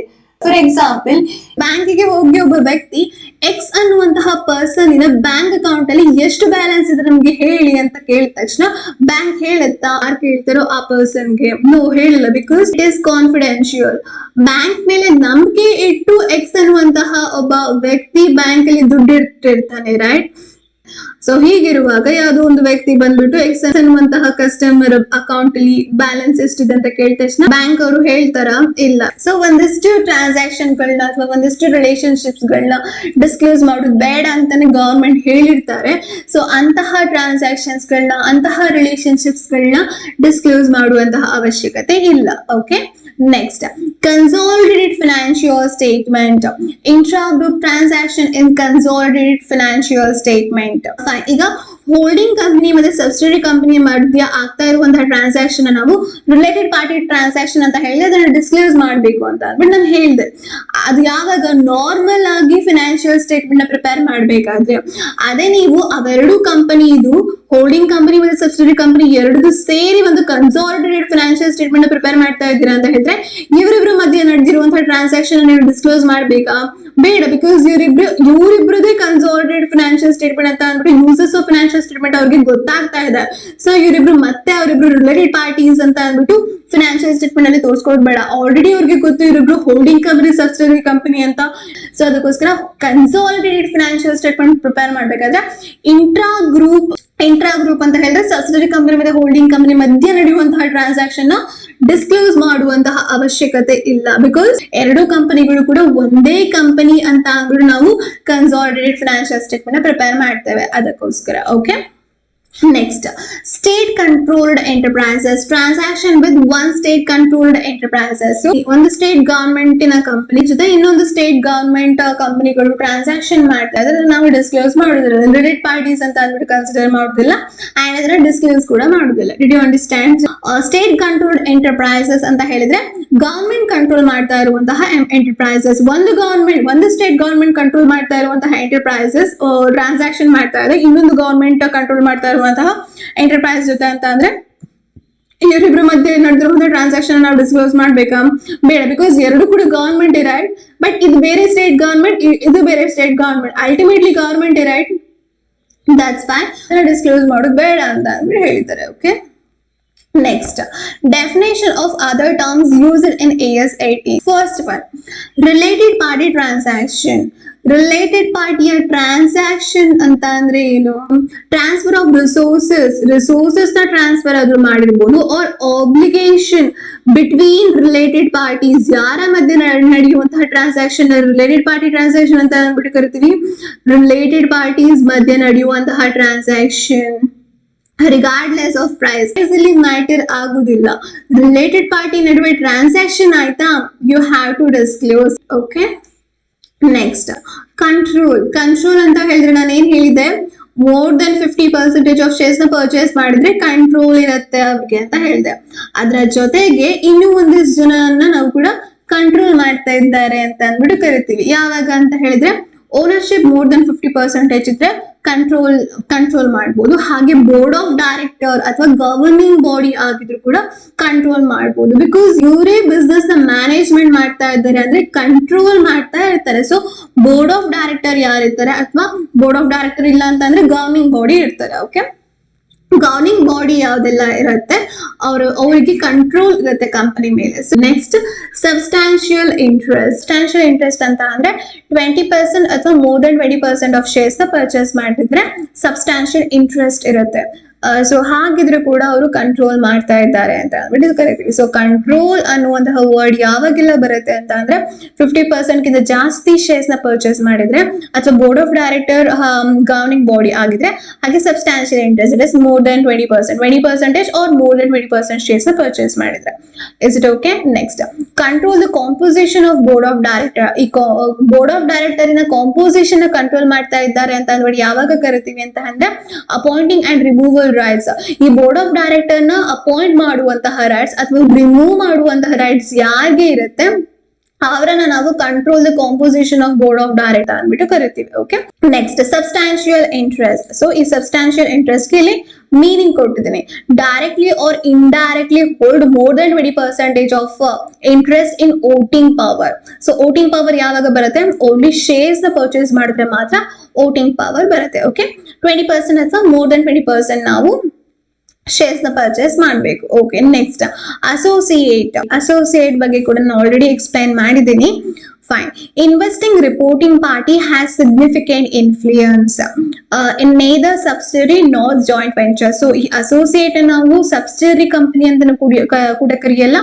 Speaker 1: ಫಾರ್ ಎಕ್ಸಾಂಪಲ್, ಬ್ಯಾಂಕಿಗೆ ಹೋಗಿ ಒಬ್ಬ ವ್ಯಕ್ತಿ ಎಕ್ಸ್ ಅನ್ನುವಂತಹ ಪರ್ಸನ್ ಬ್ಯಾಂಕ್ ಅಕೌಂಟ್ ಅಲ್ಲಿ ಎಷ್ಟು ಬ್ಯಾಲೆನ್ಸ್ ಇದೆ ನಮ್ಗೆ ಹೇಳಿ ಅಂತ ಕೇಳಿದ ತಕ್ಷಣ ಬ್ಯಾಂಕ್ ಹೇಳುತ್ತಾ? ಯಾರು ಕೇಳ್ತಾರೋ ಆ ಪರ್ಸನ್ಗೆ ನೋ ಹೇಳಿಲ್ಲ, because it is confidential. Bank ಮೇಲೆ ನಂಬಿಕೆ ಇಟ್ಟು ಎಕ್ಸ್ ಅನ್ನುವಂತಹ ಒಬ್ಬ ವ್ಯಕ್ತಿ ಬ್ಯಾಂಕ್ ಅಲ್ಲಿ ದುಡ್ಡು ಇಟ್ಟಿರ್ತಾನೆ, ರೈಟ್? ಸೊ ಹೀಗಿರುವಾಗ ಯಾವುದೋ ಒಂದು ವ್ಯಕ್ತಿ ಬಂದ್ಬಿಟ್ಟು ಎಕ್ಸ್ ಅನ್ನುವಂತಹ ಕಸ್ಟಮರ್ ಅಕೌಂಟ್ ಅಲ್ಲಿ ಬ್ಯಾಲೆನ್ಸ್ ಎಷ್ಟಿದೆ ಅಂತ ಕೇಳಿದ ತಕ್ಷಣ ಬ್ಯಾಂಕ್ ಅವರು ಹೇಳ್ತಾರ? ಇಲ್ಲ. ಸೊ ಒಂದಿಷ್ಟು ಟ್ರಾನ್ಸಾಕ್ಷನ್ ಗಳನ್ನ ಅಥವಾ ಒಂದಿಷ್ಟು ರಿಲೇಶನ್ಶಿಪ್ಸ್ ಗಳನ್ನ ಡಿಸ್ಕ್ಲೋಸ್ ಮಾಡೋದು ಬೇಡ ಅಂತಾನೆ ಗವರ್ಮೆಂಟ್ ಹೇಳಿರ್ತಾರೆ. ಸೊ ಅಂತಹ ಟ್ರಾನ್ಸಾಕ್ಷನ್ಸ್ ಗಳನ್ನ, ಅಂತಹ ರಿಲೇಶನ್ಶಿಪ್ಸ್ ಗಳನ್ನ ಡಿಸ್ಕ್ಲೋಸ್ ಮಾಡುವಂತಹ ಅವಶ್ಯಕತೆ ಇಲ್ಲ. Okay, next, consolidated financial statement, intra-group transaction in consolidated financial statement. Fine. ಈಗ ಹೋಲ್ಡಿಂಗ್ ಕಂಪನಿ ಮತ್ತೆ ಸಬ್ಸಿಡರಿ ಕಂಪನಿ ಮಧ್ಯ ಆಗ್ತಾ ಇರುವಂತಹ ಟ್ರಾನ್ಸಾಕ್ಷನ್ ನಾವು ರಿಲೇಟೆಡ್ ಪಾರ್ಟಿ ಟ್ರಾನ್ಸಾಕ್ಷನ್ ಅಂತ ಹೇಳಿ ಅದನ್ನ ಡಿಸ್ಕ್ಲೋಸ್ ಮಾಡಬೇಕು ಅಂತ ಅಂದ್ಬಿಟ್ಟು ನಾನು ಹೇಳಿದೆ. ಅದು ಯಾವಾಗ ನಾರ್ಮಲ್ ಆಗಿ ಫಿನಾನ್ಷಿಯಲ್ ಸ್ಟೇಟ್ಮೆಂಟ್ ನ ಪ್ರಿಪೇರ್ ಮಾಡ್ಬೇಕಾದ್ರೆ, ಅದೇ ನೀವು ಅವೆರಡು ಕಂಪನಿ, ಇದು ಹೋಲ್ಡಿಂಗ್ ಕಂಪನಿ ಮತ್ತೆ ಸಬ್ಸಿಡರಿ ಕಂಪನಿ ಎರಡದು ಸೇರಿ ಒಂದು ಕನ್ಸಾಲಿಡೇಟೆಡ್ ಫಿನಾನ್ಷಿಯಲ್ ಸ್ಟೇಟ್ಮೆಂಟ್ ಪ್ರಿಪೇರ್ ಮಾಡ್ತಾ ಇದ್ದೀರಾ ಅಂತ ಹೇಳಿದ್ರೆ ಇವರಿಬ್ರು ಮಧ್ಯೆ ನಡೆದಿರುವಂತಹ ಟ್ರಾನ್ಸಾಕ್ಷನ್ ನೀವು ಡಿಸ್ಕ್ಲೋಸ್ ಮಾಡ್ಬೇಕಾ? ಬೇಡ. ಬಿಕಾಸ್ ಇವರಿಬ್ರದೇ ಕನ್ಸಾಲಿಡೇಟೆಡ್ ಫಿನಾನ್ಷಿಯಲ್ ಸ್ಟೇಟ್ಮೆಂಟ್ ಅಂತ ಅಂದ್ಬಿಟ್ಟು ಯೂಸಸ್ ಆಫ್ ಫಿನಾನ್ಷಿಯಲ್ ಸ್ಟೇಟ್ಮೆಂಟ್ ಅವ್ರಿಗೆ ಗೊತ್ತಾಗ್ತಾ ಇದೆ. ಸೊ ಇವರಿಬ್ರು ಮತ್ತೆ ಅವರಿಬ್ರು ರಿಲೇಟೆಡ್ ಪಾರ್ಟೀಸ್ ಅಂತ ಅಂದ್ಬಿಟ್ಟು ಫಿನಾನ್ಷಿಯಲ್ ಸ್ಟೇಟ್ಮೆಂಟ್ ಅಲ್ಲಿ ತೋರಿಸ್ಕೊಡ್ಬೇಡ. ಆಲ್ರೆಡಿ ಅವ್ರಿಗೆ ಗೊತ್ತು ಇವರಿಬ್ರು ಹೋಲ್ಡಿಂಗ್ ಕಂಪನಿ ಸಬ್ಸಿಡರಿ ಕಂಪನಿ ಅಂತ. ಸೊ ಅದಕ್ಕೋಸ್ಕರ ಕನ್ಸಾಲಿಡೇಟೆಡ್ ಫಿನಾನ್ಷಿಯಲ್ ಸ್ಟೇಟ್ಮೆಂಟ್ ಪ್ರಿಪೇರ್ ಮಾಡ್ಬೇಕಾದ್ರೆ ಇಂಟ್ರಾ ಗ್ರೂಪ್ ಅಂತ ಹೇಳಿದ್ರೆ ಸಬ್ಸಿಡರಿ ಕಂಪನಿ ಮತ್ತೆ ಹೋಲ್ಡಿಂಗ್ ಕಂಪನಿ ಮಧ್ಯೆ ನಡೆಯುವಂತಹ ಟ್ರಾನ್ಸಾಕ್ಷನ್ ನ ಡಿಸ್ಕ್ಲೋಸ್ ಮಾಡುವಂತಹ ಅವಶ್ಯಕತೆ ಇಲ್ಲ. ಬಿಕಾಸ್ ಎರಡು ಕಂಪನಿಗಳು ಕೂಡ ಒಂದೇ ಕಂಪನಿ ಅಂತ ಅಂದ್ಬಿಟ್ಟು ನಾವು ಕನ್ಸಾಲಿಡೇಟೆಡ್ ಫಿನಾನ್ಷಿಯಲ್ ಸ್ಟೇಟ್ಮೆಂಟ್ ಪ್ರಿಪೇರ್ ಮಾಡ್ತೇವೆ, ಅದಕ್ಕೋಸ್ಕರ. Okay, next, state controlled enterprises, transaction with one state controlled enterprises. So ಒಂದು ಸ್ಟೇಟ್ ಗವರ್ಮೆಂಟ್ ನ ಕಂಪನಿ ಜೊತೆ ಇನ್ನೊಂದು ಸ್ಟೇಟ್ ಗವರ್ಮೆಂಟ್ ಕಂಪನಿಗಳು ಟ್ರಾನ್ಸಾಕ್ಷನ್ ಮಾಡ್ತಾ ಇದ್ರೆ ನಾವು ಡಿಸ್ಕ್ಲೋಸ್ ಮಾಡೋದಿಲ್ಲ, ರಿಲೇಟೆಡ್ ಪಾರ್ಟೀಸ್ ಅಂತ ಅಂದ್ಬಿಟ್ಟು ಕನ್ಸಿಡರ್ ಮಾಡೋದಿಲ್ಲ ಅಂಡ್ ಅದನ್ನ ಡಿಸ್ಕ್ಲೋಸ್ ಕೂಡ ಮಾಡೋದಿಲ್ಲ. Did you understand? State controlled enterprises ಅಂತ ಹೇಳಿದ್ರೆ ಗವರ್ಮೆಂಟ್ ಕಂಟ್ರೋಲ್ ಮಾಡ್ತಾ ಇರುವಂತಹ ಎಂಟರ್ಪ್ರೈಸಸ್. ಒಂದು ಸ್ಟೇಟ್ ಗವರ್ಮೆಂಟ್ ಕಂಟ್ರೋಲ್ ಮಾಡ್ತಾ ಇರುವಂತಹ ಎಂಟರ್ಪ್ರೈಸಸ್ ಟ್ರಾನ್ಸಾಕ್ಷನ್ ಮಾಡ್ತಾ ಇದೆ ಇನ್ನೊಂದು ಗವರ್ಮೆಂಟ್ ಕಂಟ್ರೋಲ್ ಮಾಡ್ತಾ ಇರುವಂತಹ ಎಂಟರ್ಪ್ರೈಸ್ ಜೊತೆ ಅಂತ ಅಂದ್ರೆ ಇವರಿಬ್ರು ಮಧ್ಯೆ ನಡೆದಿರುವಂತಹ ಟ್ರಾನ್ಸಾಕ್ಷನ್ ನಾವು ಡಿಸ್ಕ್ಲೋಸ್ ಮಾಡ್ಬೇಕಾ? ಬೇಡ. ಬಿಕಾಸ್ ಎರಡು ಕೂಡ ಗವರ್ಮೆಂಟ್ ರೈಟ್, ಬಟ್ ಇದು ಬೇರೆ ಸ್ಟೇಟ್ ಗವರ್ಮೆಂಟ್, ಇದು ಬೇರೆ state government, ultimately government right. That's fine, disclose ಮಾಡೋದು ಬೇಡ ಅಂತ ಅಂದ್ಬಿಟ್ಟು ಹೇಳಿದ್ದಾರೆ. Okay, next, definition of other terms used in AS 18. First one, related party transaction. Related ಪಾರ್ಟಿಯ ಟ್ರಾನ್ಸಾಕ್ಷನ್ ಅಂತ ಅಂದ್ರೆ ಏನು? ಟ್ರಾನ್ಸ್ಫರ್ ಆಫ್ ರಿಸೋರ್ಸಸ್ ನ ಟ್ರಾನ್ಸ್ಫರ್ ಆದ್ರೂ ಮಾಡಿರ್ಬೋದು, or obligation between related parties, ಯಾರ ಮಧ್ಯೆ ನಡೆಯುವಂತಹ ಟ್ರಾನ್ಸಾಕ್ಷನ್ ರಿಲೇಟೆಡ್ ಪಾರ್ಟಿ ಟ್ರಾನ್ಸಾಕ್ಷನ್ ಅಂತ ಅಂದ್ಬಿಟ್ಟು ಕರಿತೀವಿ. ರಿಲೇಟೆಡ್ ಪಾರ್ಟೀಸ್ ಮಧ್ಯೆ ನಡೆಯುವಂತಹ ಟ್ರಾನ್ಸಾಕ್ಷನ್ ರಿಗಾರ್ಡ್ಲೆಸ್ ಆಫ್ ಪ್ರೈಸ್, ಇಲ್ಲಿ ಮ್ಯಾಟರ್ ಆಗುದಿಲ್ಲ. ರಿಲೇಟೆಡ್ ಪಾರ್ಟಿ ನಡುವೆ ಟ್ರಾನ್ಸಾಕ್ಷನ್ ಆಯ್ತಾ, you have to disclose. Okay, next, control ಅಂತ ಹೇಳಿದ್ರೆ ನಾನು ಏನ್ ಹೇಳಿದೆ, ಮೋರ್ ದೆನ್ 50% ಆಫ್ ಶೇರ್ಸ್ ನ ಪರ್ಚೇಸ್ ಮಾಡಿದ್ರೆ ಕಂಟ್ರೋಲ್ ಇರುತ್ತೆ ಅವ್ರಿಗೆ ಅಂತ ಹೇಳಿದೆ. ಅದ್ರ ಜೊತೆಗೆ ಇನ್ನೂ ಒಂದಿಷ್ಟು ಜನನ್ನ ನಾವು ಕೂಡ ಕಂಟ್ರೋಲ್ ಮಾಡ್ತಾ ಇದ್ದಾರೆ ಅಂತ ಅಂದ್ಬಿಟ್ಟು ಕರಿತೀವಿ. ಯಾವಾಗ ಅಂತ ಹೇಳಿದ್ರೆ ಓನರ್ಶಿಪ್ ಮೋರ್ ದೆನ್ 50% ಇದ್ರೆ ಕಂಟ್ರೋಲ್ ಮಾಡಬಹುದು. ಹಾಗೆ ಬೋರ್ಡ್ ಆಫ್ ಡೈರೆಕ್ಟರ್ ಅಥವಾ ಗವರ್ನಿಂಗ್ ಬಾಡಿ ಆಗಿದ್ರು ಕೂಡ ಕಂಟ್ರೋಲ್ ಮಾಡಬಹುದು. ಬಿಕಾಸ್ ಇವರೇ ಬಿಸ್ನೆಸ್ ನ ಮ್ಯಾನೇಜ್ಮೆಂಟ್ ಮಾಡ್ತಾ ಇದ್ದಾರೆ ಅಂದ್ರೆ ಕಂಟ್ರೋಲ್ ಮಾಡ್ತಾ ಇರ್ತಾರೆ. ಸೊ ಬೋರ್ಡ್ ಆಫ್ ಡೈರೆಕ್ಟರ್ ಯಾರಿರ್ತಾರೆ ಅಥವಾ ಬೋರ್ಡ್ ಆಫ್ ಡೈರೆಕ್ಟರ್ ಇಲ್ಲ ಅಂತಂದ್ರೆ ಗವರ್ನಿಂಗ್ ಬಾಡಿ ಇರ್ತಾರೆ. ಓಕೆ, ಗವರ್ನಿಂಗ್ ಬಾಡಿ ಯಾವ್ದೆಲ್ಲ ಇರುತ್ತೆ ಅವರಿಗೆ ಕಂಟ್ರೋಲ್ ಇರುತ್ತೆ ಕಂಪನಿ ಮೇಲೆ. ನೆಕ್ಸ್ಟ್, ಸಬ್ಸ್ಟಾನ್ಷಿಯಲ್ ಇಂಟ್ರೆಸ್ಟ್ ಅಂತ ಅಂದ್ರೆ 20% ಅಥವಾ ಮೋರ್ ದೆನ್ 20% ಆಫ್ ಶೇರ್ಸ್ ನ ಪರ್ಚೇಸ್ ಮಾಡಿದ್ರೆ ಸಬ್ಸ್ಟಾನ್ಷಿಯಲ್ ಇಂಟ್ರೆಸ್ಟ್ ಇರುತ್ತೆ. ಸೊ ಹಾಗಿದ್ರೆ ಕೂಡ ಅವರು ಕಂಟ್ರೋಲ್ ಮಾಡ್ತಾ ಇದ್ದಾರೆ ಅಂತ ಅಂದ್ಬಿಟ್ಟು ಕರಿತೀವಿ. ಸೊ ಕಂಟ್ರೋಲ್ ಅನ್ನುವಂತಹ ವರ್ಡ್ ಯಾವಾಗೆಲ್ಲ ಬರುತ್ತೆ ಅಂತ ಅಂದ್ರೆ 50% ಗಿಂತ ಜಾಸ್ತಿ ಶೇರ್ಸ್ ನ ಪರ್ಚೇಸ್ ಮಾಡಿದ್ರೆ ಅಥವಾ board of director governing body ಆಗಿದ್ರೆ, ಹಾಗೆ substantial interest it is more than 20% or more than 20% shares ನ ಪರ್ಚೇಸ್ ಮಾಡಿದ್ರೆ. Is it okay? Next, control the composition of board of director. ಈ ಬೋರ್ಡ್ ಆಫ್ ಡೈರೆಕ್ಟರ್ ನ composition ನ control ಮಾಡ್ತಾ ಇದ್ದಾರೆ ಅಂತ ಅಂದ್ಬಿಟ್ಟು ಯಾವಾಗ ಕರಿತೀವಿ ಅಂತ ಅಂದ್ರೆ ಅಪಾಯಿಂಟಿಂಗ್ ಅಂಡ್ ರಿಮೂವಲ್ ರೈಟ್ಸ್. ಈ ಬೋರ್ಡ್ ಆಫ್ ಡೈರೆಕ್ಟರ್ ನ ಅಪಾಯಿಂಟ್ ಮಾಡುವಂತಹ ರೈಟ್ಸ್ ಅಥವಾ ರಿಮೂವ್ ಮಾಡುವಂತಹ ರೈಟ್ಸ್ ಯಾರಿಗೆ ಇರುತ್ತೆ ಅವರನ್ನ ನಾವು control the composition of board of director ಅಂದ್ಬಿಟ್ಟು ಕರಿತೀವಿ. Okay, next, substantial interest. So ಈ ಸಬ್ಸ್ಟಾನ್ಷಿಯಲ್ ಇಂಟ್ರೆಸ್ಟ್ ಇಲ್ಲಿ ಮೀನಿಂಗ್ ಕೊಟ್ಟಿದ್ದೀನಿ. Directly R indirectly hold more than 20% of interest in voting power. So voting power ಯಾವಾಗ ಬರುತ್ತೆ, ಓನ್ಲಿ ಶೇರ್ಸ್ ನ purchase ಮಾಡಿದ್ರೆ ಮಾತ್ರ ವೋಟಿಂಗ್ ಪವರ್ ಬರುತ್ತೆ. ಓಕೆ, 20% ಅಥವಾ ಮೋರ್ ದನ್ 20% ನಾವು ಶೇರ್ಸ್ ನ ಪರ್ಚೇಸ್ ಮಾಡಬೇಕು. ಓಕೆ, ನೆಕ್ಸ್ಟ್ ಅಸೋಸಿಯೇಟ್ ಬಗ್ಗೆ ಕೂಡ ನಾನು ಆಲ್ರೆಡಿ ಎಕ್ಸ್ಪ್ಲೈನ್ ಮಾಡಿದ್ದೀನಿ. Fine. Investing reporting party has significant influence in neither subsidiary nor joint venture. So associate ನಾವು subsidiary company ಅಂತ ಕೂಡ ಕರೆಯಲ್ಲ,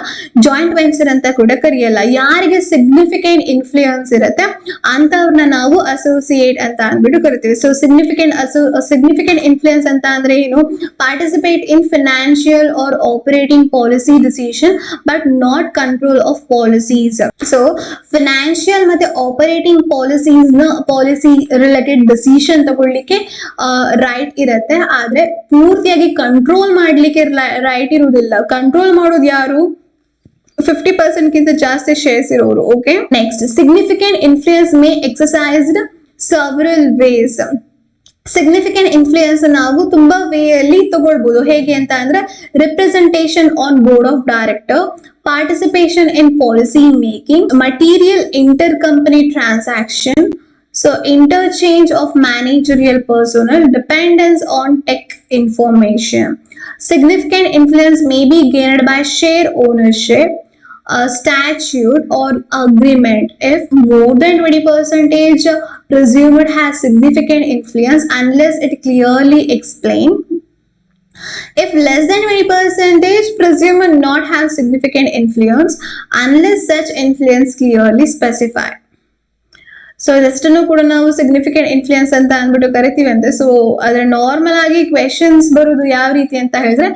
Speaker 1: ಜಾಯಿಂಟ್ ವೆಂಚರ್ ಅಂತ ಕೂಡ ಕರೆಯಲ್ಲ. ಯಾರಿಗೆ ಸಿಗ್ನಿಫಿಕೆಂಟ್ ಇನ್ಫ್ಲೂಯೆನ್ಸ್ ಇರುತ್ತೆ ಅಂತವ್ರನ್ನ ನಾವು ಅಸೋಸಿಯೇಟ್ ಅಂತ ಅಂದ್ಬಿಟ್ಟು ಕರಿತೀವಿ. ಸೊ ಸಿಗ್ನಿಫಿಕೆಂಟ್ ಇನ್ಫ್ಲೂಯೆನ್ಸ್ ಅಂತ ಅಂದ್ರೆ ಏನು, participate in financial R operating policy decision but not control of policies. So financial ಮತ್ತೆ ಆಪರೇಟಿಂಗ್ ಪಾಲಿಸಿ ರಿಲೇಟೆಡ್ ಡಿಸಿಷನ್ ತಗೊಳ್ಳಿಕ್ಕೆ ರೈಟ್ ಇರುತ್ತೆ, ಆದ್ರೆ ಪೂರ್ತಿಯಾಗಿ ಕಂಟ್ರೋಲ್ ಮಾಡ್ಲಿಕ್ಕೆ ರೈಟ್ ಇರುವುದಿಲ್ಲ. ಕಂಟ್ರೋಲ್ ಮಾಡೋದು ಯಾರು, 50% ಗಿಂತ ಜಾಸ್ತಿ ಶೇರ್ಸ್ ಇರೋರು. Okay, next significant influence may exercised several ways. Significant influence ನಾವು ತುಂಬಾ ವೇ ಅಲ್ಲಿ ತಗೊಳ್ಬಹುದು. ಹೇಗೆ ಅಂತ ಅಂದ್ರೆ representation on board of director, participation in policy making, material intercompany transaction, so interchange of managerial personnel, dependence on tech information. Significant influence may be gained by share ownership, a statute or agreement. If more than 20% presumed has significant influence unless it clearly explained. If less than 20%, presumed not have significant influence unless such influence clearly specified. So ಇದಷ್ಟನ್ನು ಕೂಡ ನಾವು significant influence ಅಂತ ಅಂದ್ಬಿಟ್ಟು ಕರಿತೀವಿ ಅಂತೆ. So ಅದ್ರ normal ಆಗಿ questions ಬರೋದು ಯಾವ ರೀತಿ ಅಂತ ಹೇಳಿದ್ರೆ,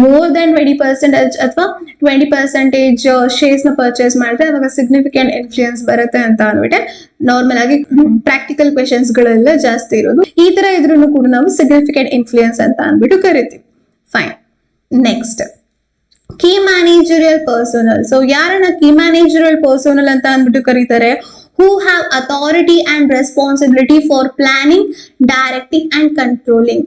Speaker 1: ಮೋರ್ ದನ್ 20% ಅಥವಾ 20% ಶೇರ್ಸ್ ನ ಪರ್ಚೇಸ್ ಮಾಡಿದ್ರೆ ಅವಾಗ ಸಿಗ್ನಿಫಿಕೆಂಟ್ ಇನ್ಫ್ಲೂಯೆನ್ಸ್ ಬರುತ್ತೆ ಅಂತ ಅಂದ್ಬಿಟ್ಟೆ ನಾರ್ಮಲ್ ಆಗಿ ಪ್ರಾಕ್ಟಿಕಲ್ ಕ್ವೆಶನ್ಸ್ ಗಳೆಲ್ಲ ಜಾಸ್ತಿ ಇರೋದು. ಈ ತರ ಇದ್ರೂ ಕೂಡ ನಾವು ಸಿಗ್ನಿಫಿಕೆಂಟ್ ಇನ್ಫ್ಲೂಯೆನ್ಸ್ ಅಂತ ಅಂದ್ಬಿಟ್ಟು ಕರಿತೀವಿ. Fine, next key managerial personal. So ಯಾರನ್ನ ಕೀ ಮ್ಯಾನೇಜರಿಯಲ್ ಪರ್ಸನಲ್ ಅಂತ ಅಂದ್ಬಿಟ್ಟು ಕರೀತಾರೆ, who have authority and responsibility for planning, directing and controlling.